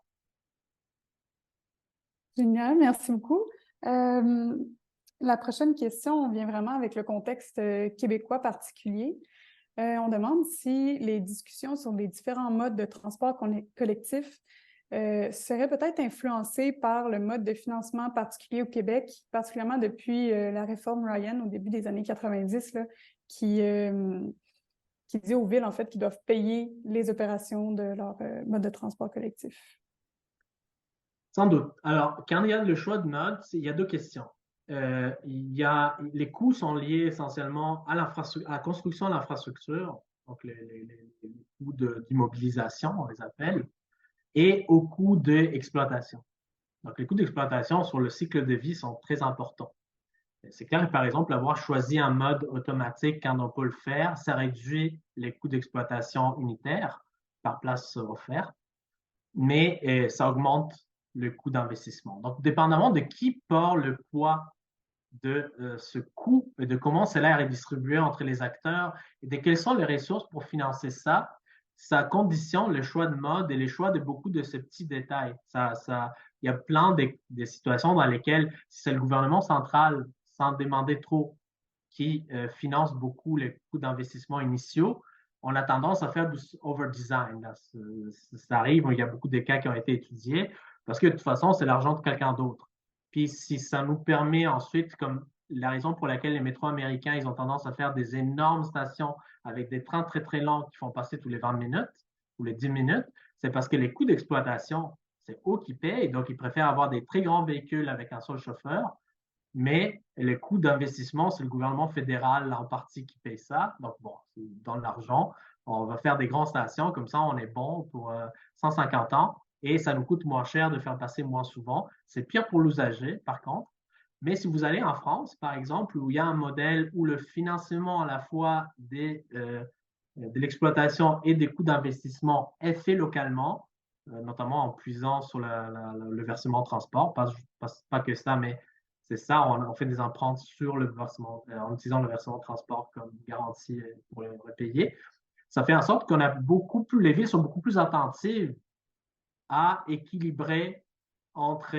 Génial, merci beaucoup. La prochaine question vient vraiment avec le contexte québécois particulier. On demande si les discussions sur les différents modes de transport collectif seraient peut-être influencées par le mode de financement particulier au Québec, particulièrement depuis la réforme Ryan au début des années 90, là, qui dit aux villes, en fait, qu'ils doivent payer les opérations de leur mode de transport collectif. Sans doute. Alors, quand il y a le choix de mode, il y a deux questions. Les coûts sont liés essentiellement à la construction de l'infrastructure, donc les coûts d'immobilisation, on les appelle, et aux coûts d'exploitation. Donc, les coûts d'exploitation sur le cycle de vie sont très importants. C'est clair que, par exemple, avoir choisi un mode automatique quand on peut le faire, ça réduit les coûts d'exploitation unitaires par place offerte, mais ça augmente le coût d'investissement. Donc, dépendamment de qui porte le poids de ce coût et de comment cela est redistribué entre les acteurs et de quelles sont les ressources pour financer ça, ça conditionne le choix de mode et les choix de beaucoup de ces petits détails. Il y a plein de situations dans lesquelles, si c'est le gouvernement central, sans demander trop, qui finance beaucoup les coûts d'investissement initiaux, on a tendance à faire du over-design. Ça arrive, il y a beaucoup de cas qui ont été étudiés, parce que de toute façon, c'est l'argent de quelqu'un d'autre. Puis si ça nous permet ensuite, comme la raison pour laquelle les métros américains, ils ont tendance à faire des énormes stations avec des trains très, très longs qui font passer tous les 20 minutes ou les 10 minutes, c'est parce que les coûts d'exploitation, c'est eux qui payent, donc ils préfèrent avoir des très grands véhicules avec un seul chauffeur, mais le coût d'investissement, c'est le gouvernement fédéral en partie qui paye ça. Donc, bon, dans l'argent, on va faire des grandes stations, comme ça, on est bon pour 150 ans et ça nous coûte moins cher de faire passer moins souvent. C'est pire pour l'usager, par contre. Mais si vous allez en France, par exemple, où il y a un modèle où le financement à la fois de l'exploitation et des coûts d'investissement est fait localement, notamment en puisant sur le versement transport, pas que ça, mais c'est ça, on fait des emprunts sur le versement, en utilisant le versement de transport comme garantie pour les repayer. Ça fait en sorte qu'on a beaucoup plus, les villes sont beaucoup plus attentives à équilibrer entre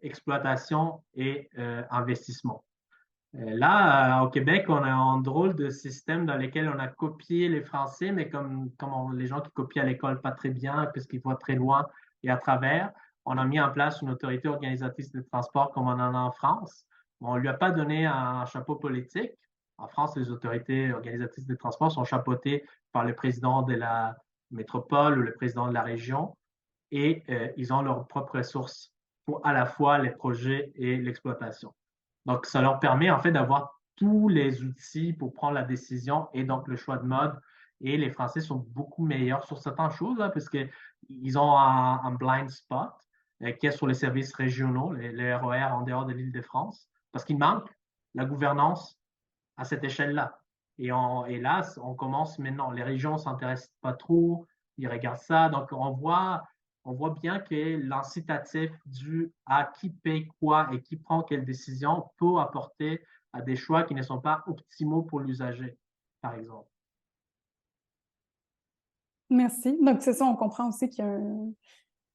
exploitation et investissement. Là, au Québec, on a un drôle de système dans lequel on a copié les Français, mais comme les gens qui copient à l'école pas très bien, puisqu'ils voient très loin et à travers, on a mis en place une autorité organisatrice de transport comme on en a en France. On ne lui a pas donné un chapeau politique. En France, les autorités organisatrices de transport sont chapeautées par le président de la métropole ou le président de la région et ils ont leurs propres ressources pour à la fois les projets et l'exploitation. Donc, ça leur permet en fait d'avoir tous les outils pour prendre la décision et donc le choix de mode. Et les Français sont beaucoup meilleurs sur certaines choses, là, parce qu'ils ont un blind spot qui est sur les services régionaux, les RER en dehors de l'Île-de-France, parce qu'il manque la gouvernance à cette échelle-là. Et là, on commence maintenant. Les régions ne s'intéressent pas trop, ils regardent ça. Donc, on voit bien que l'incitatif du à qui paye quoi et qui prend quelle décision peut apporter à des choix qui ne sont pas optimaux pour l'usager, par exemple. Merci. Donc, c'est ça, on comprend aussi qu'il y a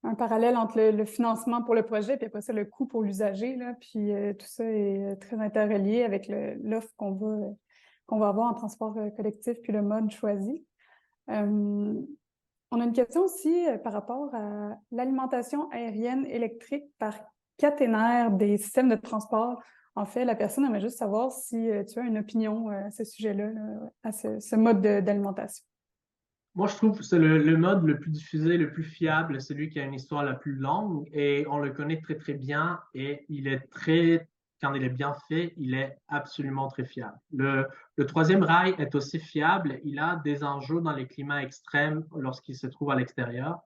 un parallèle entre le financement pour le projet, puis après ça, le coût pour l'usager, là, puis tout ça est très interrelié avec l'offre qu'on va avoir en transport collectif, puis le mode choisi. On a une question aussi par rapport à l'alimentation aérienne électrique par caténaire des systèmes de transport. En fait, la personne aimerait juste savoir si tu as une opinion à ce sujet-là, là, à ce mode d'alimentation. Moi, je trouve que c'est le mode le plus diffusé, le plus fiable, celui qui a une histoire la plus longue et on le connaît très, très bien et quand il est bien fait, il est absolument très fiable. Le troisième rail est aussi fiable. Il a des enjeux dans les climats extrêmes lorsqu'il se trouve à l'extérieur.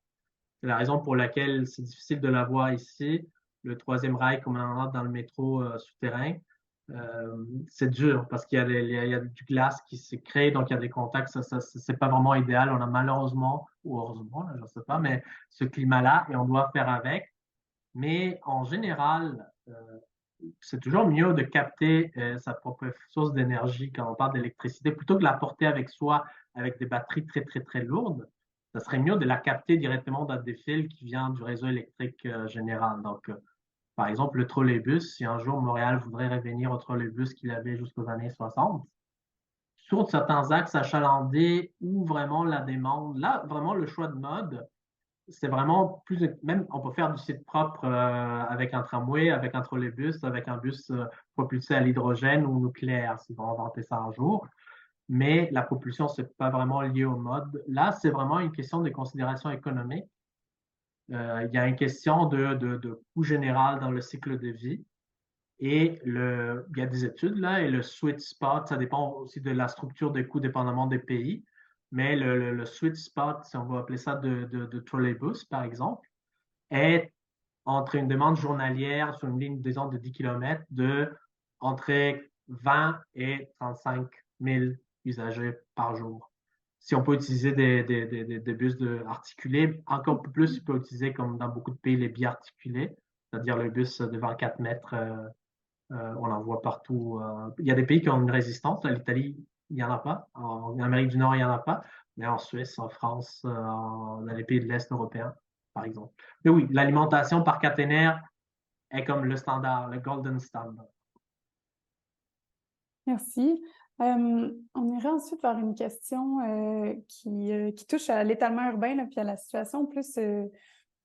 C'est la raison pour laquelle c'est difficile de la voir ici. Le troisième rail, comme on en a dans le métro souterrain, c'est dur parce qu'il y a du glace qui se crée, donc il y a des contacts. C'est pas vraiment idéal. On a malheureusement, ou heureusement, là, je ne sais pas, mais ce climat-là et on doit faire avec. Mais en général, c'est toujours mieux de capter sa propre source d'énergie quand on parle d'électricité plutôt que de la porter avec soi avec des batteries très, très, très lourdes. Ça serait mieux de la capter directement dans des fils qui viennent du réseau électrique général. Donc, par exemple, le trolleybus, si un jour Montréal voudrait revenir au trolleybus qu'il avait jusqu'aux années 60, sur certains axes achalandés où vraiment la demande, là, vraiment le choix de mode, c'est vraiment plus, même on peut faire du site propre avec un tramway, avec un trolleybus, avec un bus propulsé à l'hydrogène ou nucléaire, s'ils vont inventer ça un jour. Mais la propulsion, c'est pas vraiment lié au mode. Là, c'est vraiment une question de considération économique. Il y a une question de coût général dans le cycle de vie. Et il y a des études là, et le sweet spot, ça dépend aussi de la structure des coûts dépendamment des pays. Mais le sweet spot, si on va appeler ça de trolleybus, par exemple, est entre une demande journalière sur une ligne, disons, de 10 km entre 20 et 35 000 usagers par jour. Si on peut utiliser des bus articulés, encore plus, on peut utiliser, comme dans beaucoup de pays, les biarticulés, c'est-à-dire le bus de 24 mètres. On en voit partout. Il y a des pays qui ont une résistance. L'Italie, il n'y en a pas. En Amérique du Nord, il n'y en a pas. Mais en Suisse, en France, dans les pays de l'Est européen, par exemple. Mais oui, l'alimentation par caténaire est comme le standard, le golden standard. Merci. On irait ensuite vers une question qui touche à l'étalement urbain, là, puis à la situation plus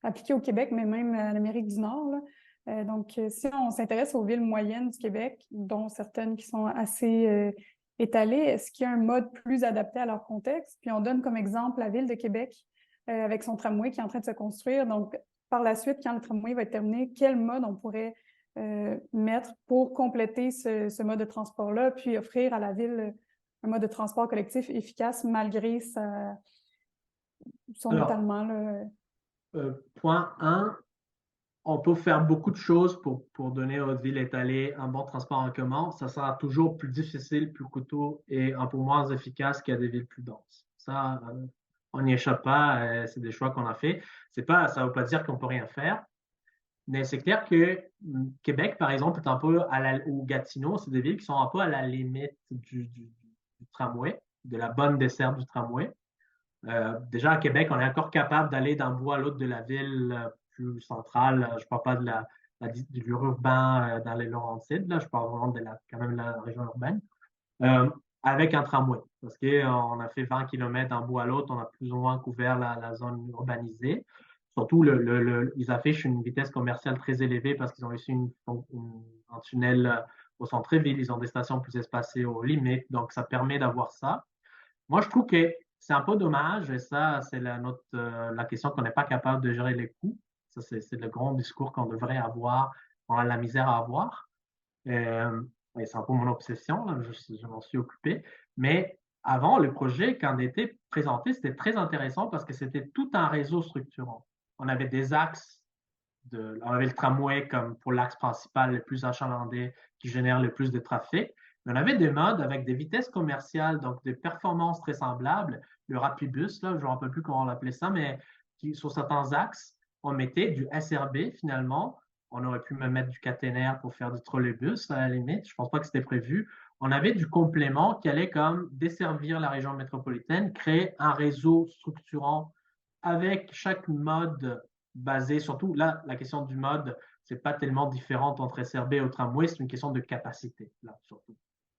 appliquée au Québec, mais même à l'Amérique du Nord, là. Donc, si on s'intéresse aux villes moyennes du Québec, dont certaines qui sont assez étalées, est-ce qu'il y a un mode plus adapté à leur contexte? Puis on donne comme exemple la ville de Québec avec son tramway qui est en train de se construire. Donc, par la suite, quand le tramway va être terminé, quel mode on pourrait mettre pour compléter ce mode de transport-là, puis offrir à la ville un mode de transport collectif efficace malgré son Alors, étalement, là. point 1, on peut faire beaucoup de choses pour donner aux villes étalées un bon transport en commun. Ça sera toujours plus difficile, plus coûteux et un peu moins efficace qu'il y a des villes plus denses. Ça, on n'y échappe pas. C'est des choix qu'on a fait. Ça ne veut pas dire qu'on peut rien faire. Mais c'est clair que Québec, par exemple, est un peu ou Gatineau, c'est des villes qui sont un peu à la limite du tramway, de la bonne desserte du tramway. Déjà, à Québec, on est encore capable d'aller d'un bout à l'autre de la ville plus centrale. Je ne parle pas de l'urbain dans les Laurentides, là, je parle vraiment quand même de la région urbaine, euh, avec un tramway. Parce qu'on a fait 20 km d'un bout à l'autre, on a plus ou moins couvert la zone urbanisée. Surtout, ils affichent une vitesse commerciale très élevée parce qu'ils ont reçu un tunnel au centre-ville, ils ont des stations plus espacées aux limites, donc ça permet d'avoir ça. Moi, je trouve que c'est un peu dommage, et ça, c'est la question qu'on n'est pas capable de gérer les coûts. Ça, c'est le grand discours qu'on devrait avoir, qu'on a la misère à avoir. Euh, et c'est un peu mon obsession, là, je m'en suis occupé. Mais avant, le projet, quand il était présenté, c'était très intéressant parce que c'était tout un réseau structurant. On avait des axes, on avait le tramway comme pour l'axe principal le plus achalandé qui génère le plus de trafic. Mais on avait des modes avec des vitesses commerciales, donc des performances très semblables. Le Rapibus, là, je ne me rappelle plus comment on l'appelait ça, mais sur certains axes, on mettait du SRB finalement. On aurait pu même mettre du caténaire pour faire du trolleybus à la limite. Je ne pense pas que c'était prévu. On avait du complément qui allait comme desservir la région métropolitaine, créer un réseau structurant avec chaque mode basé, surtout là, la question du mode, c'est pas tellement différente entre SRB et tramway, c'est une question de capacité, là, surtout.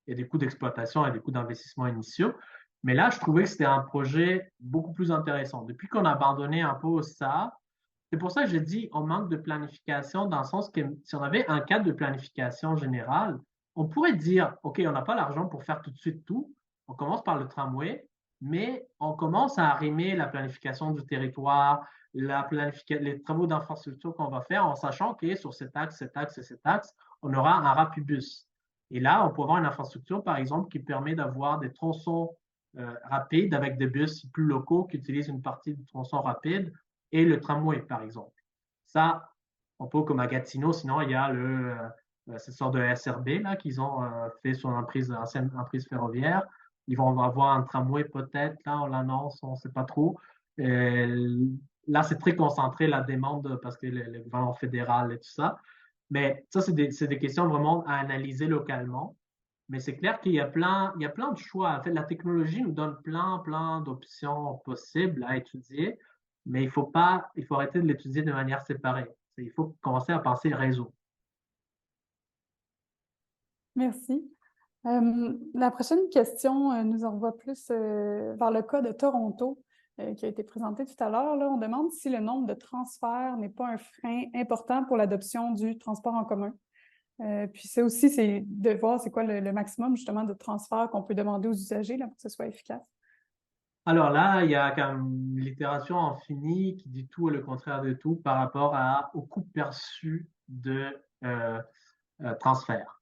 Il y a des coûts d'exploitation et des coûts d'investissement initiaux. Mais là, je trouvais que c'était un projet beaucoup plus intéressant. Depuis qu'on a abandonné un peu ça, c'est pour ça que j'ai dit on manque de planification dans le sens que si on avait un cadre de planification générale, on pourrait dire, OK, on n'a pas l'argent pour faire tout de suite tout. On commence par le tramway, mais on commence à arrimer la planification du territoire, les travaux d'infrastructure qu'on va faire en sachant que sur cet axe, cet axe et cet axe, on aura un rapibus. Et là, on peut avoir une infrastructure, par exemple, qui permet d'avoir des tronçons rapides avec des bus plus locaux qui utilisent une partie du tronçon rapide et le tramway, par exemple. Ça, on peut comme à Gatineau, sinon il y a cette sorte de SRB là, qu'ils ont fait sur ancienne emprise ferroviaire. Ils vont avoir un tramway peut-être, là, on l'annonce, on ne sait pas trop. Là, c'est très concentré la demande parce que le gouvernement fédéral et tout ça. Mais ça, c'est des questions vraiment à analyser localement. Mais c'est clair il y a plein de choix. En fait, la technologie nous donne plein d'options possibles à étudier, mais il faut arrêter de l'étudier de manière séparée. Il faut commencer à penser réseau. Merci. La prochaine question nous envoie plus vers le cas de Toronto qui a été présenté tout à l'heure. Là, on demande si le nombre de transferts n'est pas un frein important pour l'adoption du transport en commun. Puis ça aussi, c'est de voir c'est quoi le maximum justement de transferts qu'on peut demander aux usagers là, pour que ce soit efficace. Alors là, il y a quand même une littérature infinie qui dit tout et le contraire de tout par rapport au coût perçu de transfert.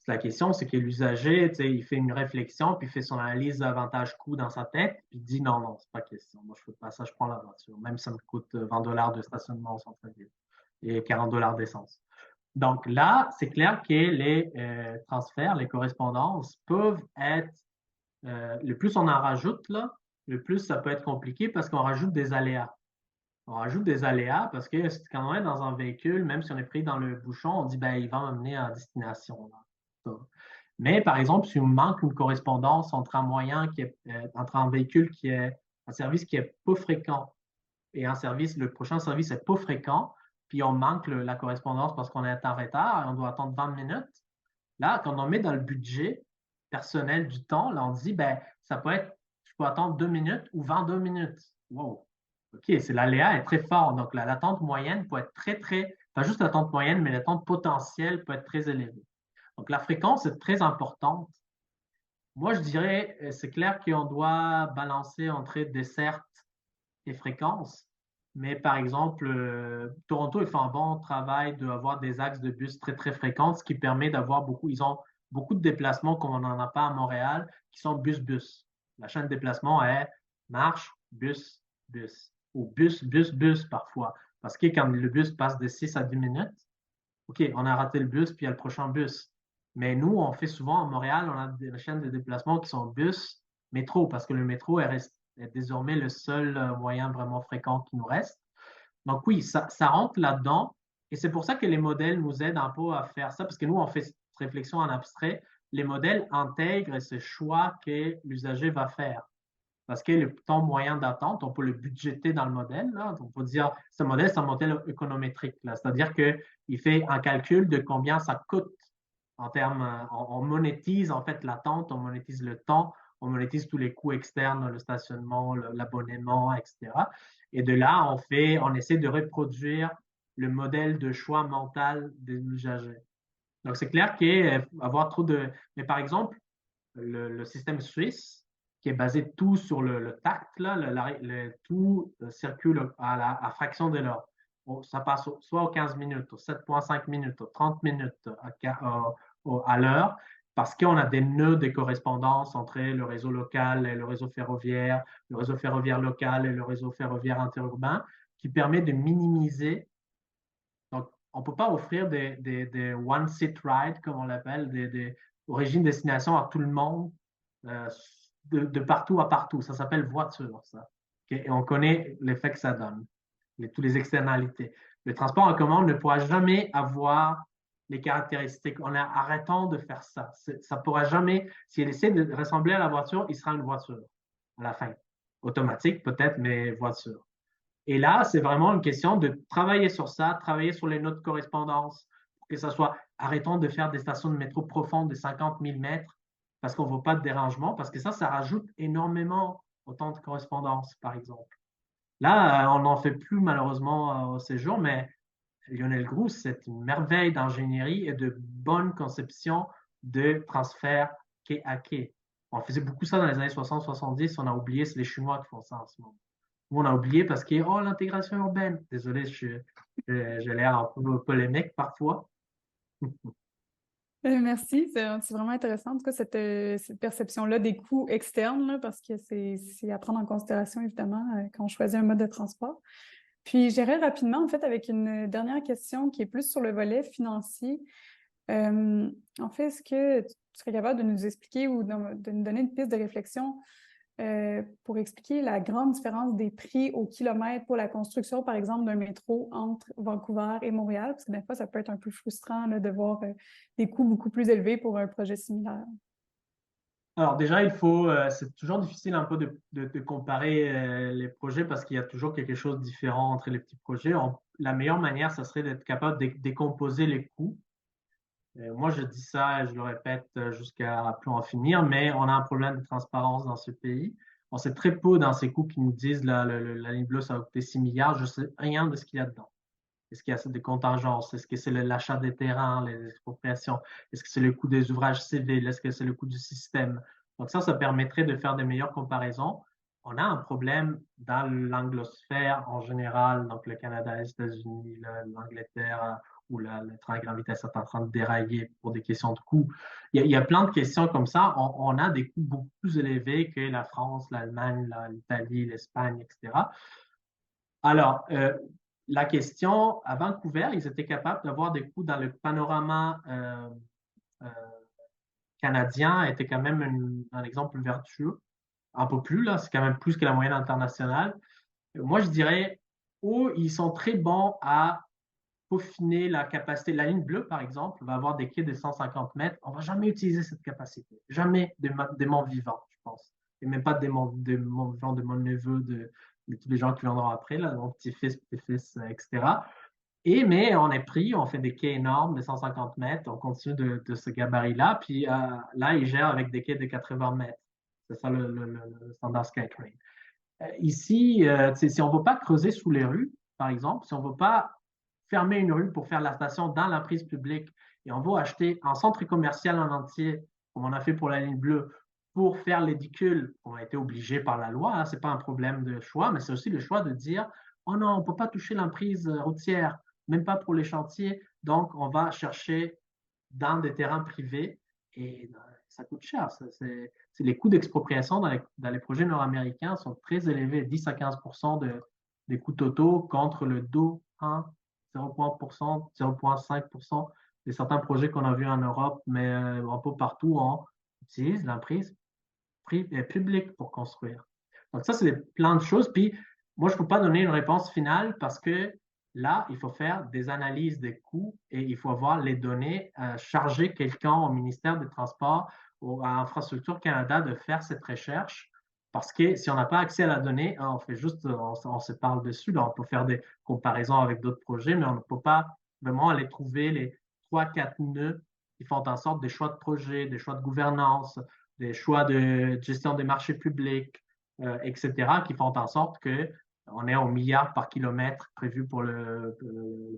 La question, c'est que l'usager, il fait une réflexion, puis il fait son analyse avantage-coût dans sa tête, puis il dit non, c'est pas question. Moi, je fais pas ça, je prends la voiture. Même si ça me coûte 20 $ de stationnement au centre-ville et 40 $ d'essence. Donc là, c'est clair que les transferts, les correspondances peuvent être, le plus on en rajoute, là, le plus ça peut être compliqué parce qu'on rajoute des aléas. On rajoute des aléas parce que quand on est dans un véhicule, même si on est pris dans le bouchon, on dit ben, il va m'amener à destination. Là. Mais par exemple, si on manque une correspondance entre entre un véhicule qui est un service qui est peu fréquent et le prochain service est peu fréquent, puis on manque la correspondance parce qu'on est en retard et on doit attendre 20 minutes. Là, quand on met dans le budget personnel du temps, là, on dit ben, ça peut être, je peux attendre 2 minutes ou 22 minutes. Wow. OK, l'aléa est très fort. Donc, l'attente moyenne peut être pas juste l'attente moyenne, mais l'attente potentielle peut être très élevée. Donc, la fréquence est très importante. Moi, je dirais, c'est clair qu'on doit balancer entre desserte et fréquence. Mais par exemple, Toronto, ils font un bon travail d'avoir des axes de bus très fréquents, ce qui permet ils ont beaucoup de déplacements comme on n'en a pas à Montréal, qui sont bus-bus. La chaîne de déplacement est marche, bus ou bus parfois. Parce que quand le bus passe de 6 à 10 minutes, OK, on a raté le bus, puis il y a le prochain bus. Mais nous, on fait souvent à Montréal, on a des chaînes de déplacement qui sont bus, métro, parce que le métro est désormais le seul moyen vraiment fréquent qui nous reste. Donc oui, ça rentre là-dedans. Et c'est pour ça que les modèles nous aident un peu à faire ça, parce que nous, on fait cette réflexion en abstrait. Les modèles intègrent ce choix que l'usager va faire. Parce que le temps moyen d'attente, on peut le budgéter dans le modèle. Là. On peut dire, ce modèle, c'est un modèle économétrique. C'est-à-dire qu'il fait un calcul de combien ça coûte en termes, on monétise en fait l'attente, on monétise le temps, on monétise tous les coûts externes, le stationnement, l'abonnement, etc. Et de là, on essaie de reproduire le modèle de choix mental des usagers. Donc, c'est clair qu'avoir trop de... Mais par exemple, le système suisse, qui est basé tout sur le tact, là, tout circule à fraction de l'heure. Ça passe soit aux 15 minutes, aux 7,5 minutes, aux 30 minutes à l'heure, parce qu'on a des nœuds de correspondance entre le réseau local et le réseau ferroviaire local et le réseau ferroviaire interurbain, qui permet de minimiser. Donc, on ne peut pas offrir des one-seat ride, comme on l'appelle, des origine-destination à tout le monde, de partout à partout. Ça s'appelle voiture, ça. Okay? Et on connaît l'effet que ça donne, toutes les externalités. Le transport en commun ne pourra jamais avoir les caractéristiques. Arrêtons de faire ça. Ça ne pourra jamais, si elle essaie de ressembler à la voiture, il sera une voiture à la fin. Automatique peut-être, mais voiture. Et là, c'est vraiment une question de travailler sur ça, travailler sur les notes de correspondance, pour que ça soit, arrêtons de faire des stations de métro profondes de 50 000 mètres parce qu'on ne veut pas de dérangement, parce que ça rajoute énormément au temps de correspondance, par exemple. Là, on n'en fait plus malheureusement au séjour, mais Lionel Groux, c'est une merveille d'ingénierie et de bonne conception de transfert quai à quai. On faisait beaucoup ça dans les années 60-70, on a oublié, c'est les Chinois qui font ça en ce moment. Nous, on a oublié parce que, oh, l'intégration urbaine. Désolé, j'ai l'air un peu polémique parfois. Merci, c'est vraiment intéressant, en tout cas, cette perception-là des coûts externes, là, parce que c'est à prendre en considération, évidemment, quand on choisit un mode de transport. Puis, j'irai rapidement, en fait, avec une dernière question qui est plus sur le volet financier. En fait, est-ce que tu serais capable de nous expliquer ou de nous donner une piste de réflexion pour expliquer la grande différence des prix au kilomètre pour la construction, par exemple, d'un métro entre Vancouver et Montréal? Parce que des fois, ça peut être un peu frustrant là, de voir des coûts beaucoup plus élevés pour un projet similaire. Alors déjà, c'est toujours difficile un peu de comparer les projets parce qu'il y a toujours quelque chose de différent entre les petits projets. La meilleure manière, ça serait d'être capable de décomposer les coûts. Moi, je dis ça et je le répète jusqu'à plus en finir, mais on a un problème de transparence dans ce pays. On sait très peu dans ces coûts qui nous disent la ligne bleue, ça va coûter 6 milliards. Je ne sais rien de ce qu'il y a dedans. Est-ce qu'il y a des contingences? Est-ce que c'est l'achat des terrains, les expropriations? Est-ce que c'est le coût des ouvrages civils? Est-ce que c'est le coût du système? Donc ça permettrait de faire des meilleures comparaisons. On a un problème dans l'anglosphère en général, donc le Canada, les États-Unis, l'Angleterre, où le train à grande vitesse est en train de dérailler pour des questions de coûts. Il y a plein de questions comme ça. On a des coûts beaucoup plus élevés que la France, l'Allemagne, l'Italie, l'Espagne, etc. Alors, la question, à Vancouver, ils étaient capables d'avoir des coûts dans le panorama euh, canadien, était quand même un exemple vertueux. Un peu plus, là, c'est quand même plus que la moyenne internationale. Moi, je dirais, ils sont très bons à peaufiner la capacité. La ligne bleue, par exemple, va avoir des quais de 150 mètres. On ne va jamais utiliser cette capacité. Jamais des morts vivants, je pense. Et même pas des morts vivants de mon neveu, de tous les gens qui viendront après, là, mon petit-fils, petit-fils, etc. Mais on est pris, on fait des quais énormes de 150 mètres, on continue de ce gabarit-là, puis là, ils gèrent avec des quais de 80 mètres. C'est ça le standard SkyTrain. Ici, si on ne veut pas creuser sous les rues, par exemple, si on ne veut pas fermer une rue pour faire la station dans la prise publique et on veut acheter un centre commercial en entier, comme on a fait pour la ligne bleue, pour faire l'édicule, on a été obligé par la loi, hein, ce n'est pas un problème de choix, mais c'est aussi le choix de dire, oh non, on ne peut pas toucher l'emprise routière, même pas pour les chantiers, donc on va chercher dans des terrains privés et ça coûte cher. Les coûts d'expropriation dans les projets nord-américains sont très élevés, 10 à 15 des coûts totaux contre le 2, 1, 0,5% de certains projets qu'on a vus en Europe, mais un peu partout, on utilise l'emprise publique pour construire. Donc ça, c'est plein de choses. Puis moi, je ne peux pas donner une réponse finale parce que Là, il faut faire des analyses des coûts et il faut avoir les données, charger quelqu'un au ministère des Transports ou à Infrastructure Canada de faire cette recherche. Parce que si on n'a pas accès à la donnée, on fait juste, on se parle dessus. Là, on peut faire des comparaisons avec d'autres projets, mais on ne peut pas vraiment aller trouver les 3-4 nœuds qui font en sorte des choix de projet, des choix de gouvernance, des choix de gestion des marchés publics, etc., qui font en sorte que on est au milliard par kilomètre prévu pour le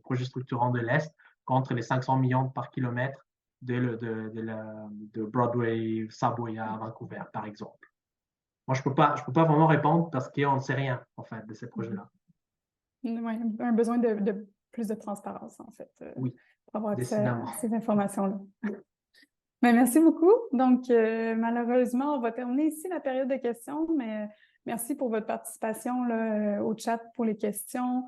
projet structurant de l'Est contre les 500 millions par kilomètre de Broadway Subway à Vancouver, par exemple. Moi, je peux pas vraiment répondre parce qu'on ne sait rien, en fait, de ces projets-là. Ouais, un besoin de plus de transparence, en fait, Oui, pour avoir accès décidément. à ces informations-là. Mais merci beaucoup. Donc, malheureusement, on va terminer ici la période de questions, mais merci pour votre participation là, au chat pour les questions.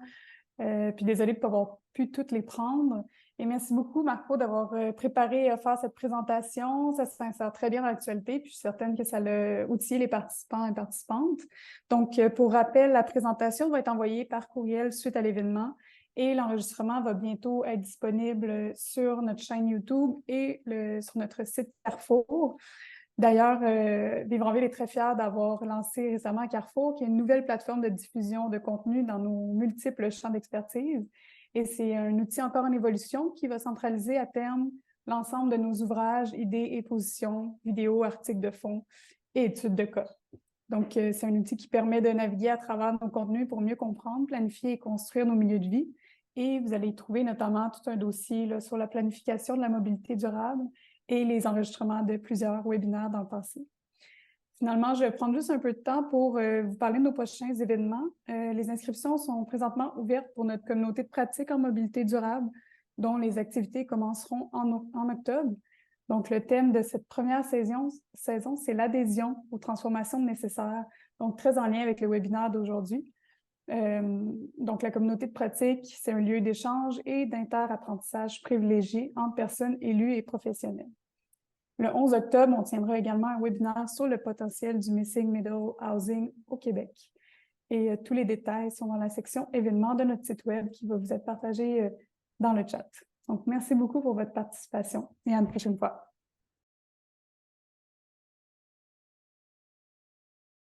Puis désolée de ne pas avoir pu toutes les prendre. Et merci beaucoup, Marco, d'avoir préparé et offert cette présentation. Ça s'insère très bien dans l'actualité, puis je suis certaine que ça a outillé les participants et participantes. Donc, pour rappel, la présentation va être envoyée par courriel suite à l'événement et l'enregistrement va bientôt être disponible sur notre chaîne YouTube et sur notre site Carrefour. D'ailleurs, Vivre en Ville est très fier d'avoir lancé récemment Carrefour, qui est une nouvelle plateforme de diffusion de contenu dans nos multiples champs d'expertise. Et c'est un outil encore en évolution qui va centraliser à terme l'ensemble de nos ouvrages, idées et positions, vidéos, articles de fond et études de cas. Donc, c'est un outil qui permet de naviguer à travers nos contenus pour mieux comprendre, planifier et construire nos milieux de vie. Et vous allez y trouver notamment tout un dossier là, sur la planification de la mobilité durable et les enregistrements de plusieurs webinaires dans le passé. Finalement, je vais prendre juste un peu de temps pour vous parler de nos prochains événements. Les inscriptions sont présentement ouvertes pour notre communauté de pratique en mobilité durable, dont les activités commenceront en octobre. Donc, le thème de cette première saison, c'est l'adhésion aux transformations nécessaires, donc très en lien avec le webinaire d'aujourd'hui. Donc, la communauté de pratique, c'est un lieu d'échange et d'inter-apprentissage privilégié entre personnes élues et professionnelles. Le 11 octobre, on tiendra également un webinaire sur le potentiel du Missing Middle Housing au Québec. Et tous les détails sont dans la section événements de notre site web qui va vous être partagé dans le chat. Donc, merci beaucoup pour votre participation et à une prochaine fois.